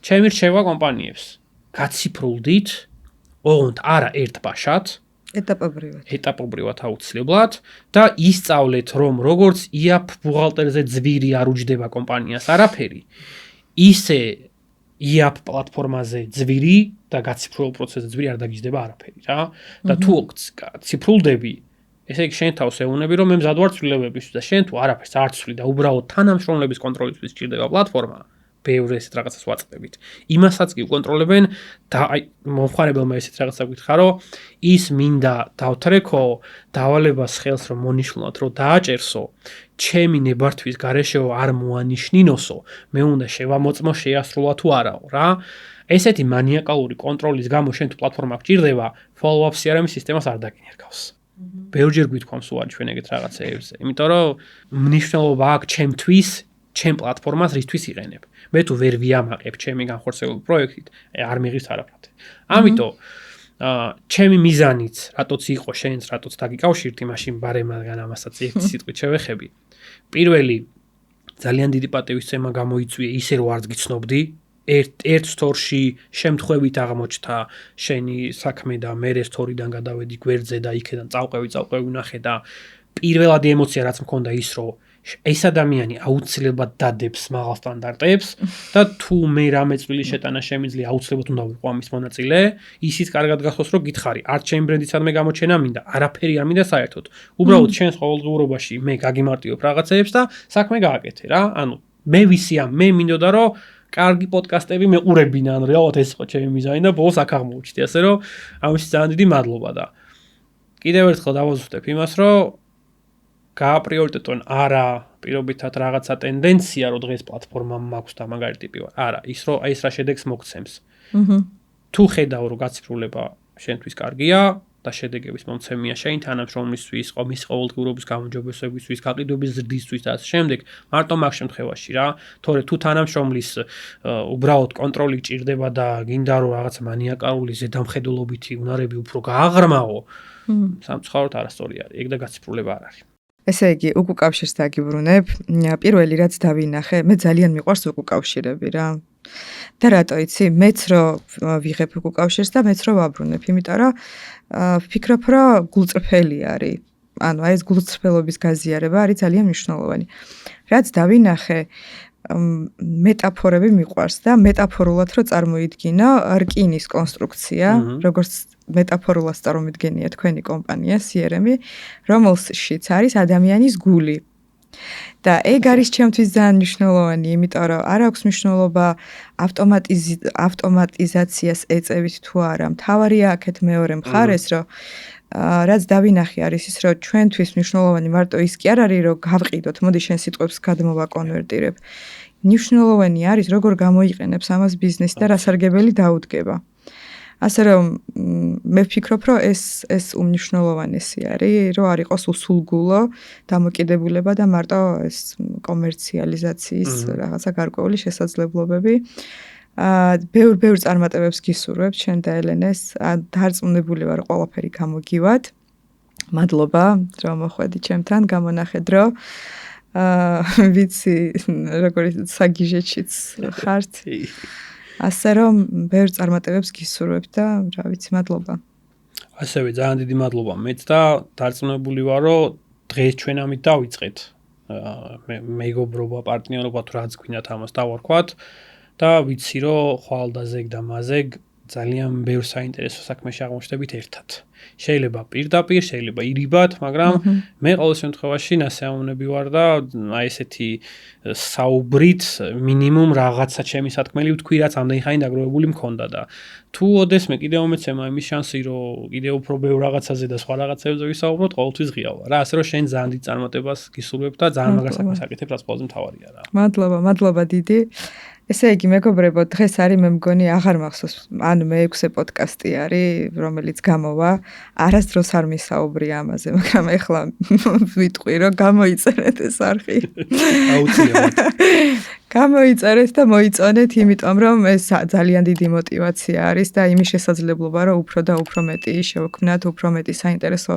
ჩემი რჩევა კომპანიებს გაციფრულდით ოღონდ არა ერთბაშად, ეტაპობრივად აუცილებლად და ისწავლეთ, რომ როგორც IAP ბუღალტერზე ძვირი არ უჯდება კომპანიას არაფერი, ისე IAP პლატფორმაზე ძვირი და გაციფრულებულ პროცესზე ძვირი არ დაგიჯდება არაფერი რა. და თუ ციფრულდები, ესე იგი შენ თავს ეუბნები, რომ მე მზად ვარ ცვლილებებისთვის და შენ თუ არაფერს არ ცვლი და უბრალოდ თანამშრომლების კონტროლისთვის სჭირდება პლატფორმა, ბევრ ესეთ რაღაცას ვაწყდებით. იმასაც კი უკონტროლებენ და აი მომხმარებელმა ესეთ რაღაცა გითხრა, რომ ის მინდა დავთრეკო, დავალებას ხელს რომ მონიშნულად რომ დააჭერსო, ჩემი ნებართვის გარეშეო არ მოანიშნინოსო, მე უნდა შევამოწმო შეასრულა თუ არაო რა. ესეთი მანიაკალური კონტროლის გამო შენ თუ პლატფორმა გჭირდება, follow-up CRM სისტემას არ დაგინერგავს. ბევრჯერ გვითქვამს უარი ჩვენ ეგეთ რაღაცეებზე, იმიტომ რომ მნიშვნელობა აქვს ჩემთვის, ჩემ პლატფორმას რისთვის იყენებ. მე თუ ვერ ვიამაყებ ჩემი განხორციელებული პროექტით, არ მიღის არაფრად. ამიტომ ჩემი მიზანიც, რატოც იყო შენს, რატოც დაგიკავშირდი, მაშინ ბარემაგან ამასაც ერთი სიტყვით შევეხები. პირველი ძალიან დიდი პატივისცემა გამოიწვია ისე რომ არც გიცნობდი, ერთ სტორში შემთხვევით აღმოჩნდა შენი საქმე და მე სტორიდან გადავედი გვერდზე და იქიდან წავყევი ვნახე და პირველადი ემოცია რაც მქონდა ის რომ ეს ადამიანი აუცილებლად დადებს მაღალ სტანდარტებს და თუ მე რამე წვლილი შეტანა შემიძლია აუცილებლად უნდა ვიყო ამის მონაწილე, ისიც კარგად გახსოვს რომ გითხარი, არ ჩემ ბრენდისადმე გამოჩენა მინდა, არაფერი არ მინდა საერთოდ. უბრალოდ შენს ყოველდღიურობაში მე გაგიმარტივებ რაღაცეებს და საქმე გააკეთე რა. ანუ მე ვისიამ, მე მინდოდა რომ კარგი პოდკასტები მეყურებინა, ან რეალურად ეს იყო ჩემი მიზანი და ბოლოს აქ აღმოჩნდი, ასე რომ ამის ძალიან დიდი მადლობა და კიდევ ერთხელ დავაზუსტებ იმას, რომ გააპრიორიტეტონ არა პირობითად რაღაცა ტენდენცია, რომ დღეს პლატფორმა მაქვს და მაგარი ტიპი ვარ. არა, ის რა შედეგს მოგცემს. თუ ხედავ რომ გაციფრულება შენთვის კარგია, და შედეგების მომცემია შენი თანამშრომლისთვის, მის ყოველდღიურობის გამარჯვებებისთვის, გაყიდვების ზრდისთვის და ასე შემდეგ, მარტო მაგ შემთხვევაში რა, თორე თუ თანამშრომლის უბრალოდ კონტროლი ჭირდება და გინდა რომ რაღაცა მანიაკალური ზედამხედველობითი უნარები უფრო გააღრმავო, სამწუხაროდ არასწორი არის, ეგ და გაციფრულება არ არის. ესე იგი, უკუკავშირს დაგიბრუნებ. პირველი რაც დავინახე, მე ძალიან მიყვარს უკუკავშირები რა. და რატო იცი, მეც რომ ვიღებ უკუკავშირს და მეც რომ ვაბრუნებ, იმიტომ რომ ვფიქრობ, რომ გულწრფელი არის. ანუ აი ეს გულწრფელობის გაზიარება არის ძალიან მნიშვნელოვანი. რაც დავინახე, მეტაფორები მიყვარს და მეტაფორულად რო წარმოიდგინო რკინის კონსტრუქცია, როგორც მეტაფორულად წარმოიდგენია თქვენი კომპანია CRM-ი, რომელშიც არის ადამიანის გული. და ეგ არის ჩემთვის ძალიან მნიშვნელოვანი, იმიტომ რომ არ აქვს მნიშვნელობა ავტომატიზაციას ეწევით თუ არა. მთავარია აქეთ მეორე მხარეს, რომ რაც დავინახე არის ის, რომ ჩვენთვის მნიშვნელოვანი მარტო ის კი არ არის, რომ გავყიდოთ, მოდი შენ სიტყვებს გადმოვაკონვერტირებ. მნიშვნელოვანი არის, როგორ გამოიყენებს ამას ბიზნესი და რა სარგებელი დაუდგება. ასე რომ მე ვფიქრობ, რომ ეს უმნიშვნელოვანესი არის, რომ არ იყოს უსულგულო დამოკიდებულება და მარტო ეს კომერციალიზაციის რაღაცა გარკვეული შესაძლებლობები. ბევრ წარმატებებს გისურვებ ჩვენ და ელენეს. დარწმუნებული ვარ, ყველაფერი გამოგივათ. მადლობა, რომ მოხვედი ჩემთან, გამონახე დრო. ვიცი, როგორი საგიჟეჩიც ხართ. ასე რომ ბევრ წარმატებებს გისურვებ და რა ვიცი, მადლობა. ასევე ძალიან დიდი მადლობა მეც და დარწმუნებული ვარ, რომ დღეს ჩვენ ამით დავიწყეთ. მეგობრობა, პარტნიორობა თუ რაც გვინდათ ამას დავარქვათ და ვიცი, რომ ხვალ და ზეგ და მაზეგ ძალიან ბევრ საინტერესო საქმეში აღმოჩნდებით ერთად. შეიძლება პირდაპირ, შეიძლება ირიბად, მაგრამ მე ყოველ შემთხვევაში ნასიამოვნები ვარ და აი ესეთი საუბრით მინიმუმ რაღაცა ჩემი სათქმელი ვთქვი, რაც ამდენი ხანი დაგროვებული მქონდა და თუ ოდესმე კიდევ მომეცემა იმის შანსი, რომ კიდევ უფრო ბევრ რაღაცაზე და სხვა რაღაცებზე ვისაუბროთ, ყოველთვის ღია ვარ. რა, ასე რომ შენ ძალიან დიდ წარმატებას გისურვებ და ძალიან მაგარ საქმეს აკეთებ, რაც ყველაზე მთავარია რა. მადლობა დიდი. ესე იგი, მეგობრებო, დღეს არის მე მგონი აღარ მახსოვს, ანუ მე-6 პოდკასტი არის, რომელიც გამოვა. არასდროს არ მისაუბრია ამაზე, მაგრამ ეხლა ვიტყვი, რომ გამოიწერეთ ეს არხი. აუცილებლად. გამოიწერეთ და მოიწონეთ, იმიტომ რომ ეს ძალიან დიდი мотиваცია არის და იმის შესაძლებლობა, რომ უფრო და უფრო მეტი შევქმნათ, უფრო მეტი საინტერესო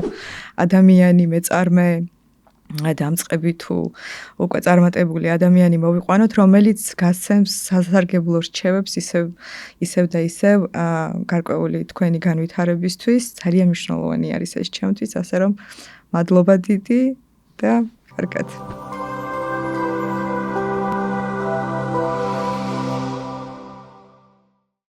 ადამიანი, მეწარმე დამწყები თუ უკვე წარმატებული ადამიანი მოვიყვანოთ, რომელიც გასცემს სასარგებლო რჩევებს ისევ და ისევ გარკვეული თქვენი განვითარებისთვის. ძალიან მნიშვნელოვანი არის ეს ჩემთვის, ასე რომ მადლობა დიდი და კარგად.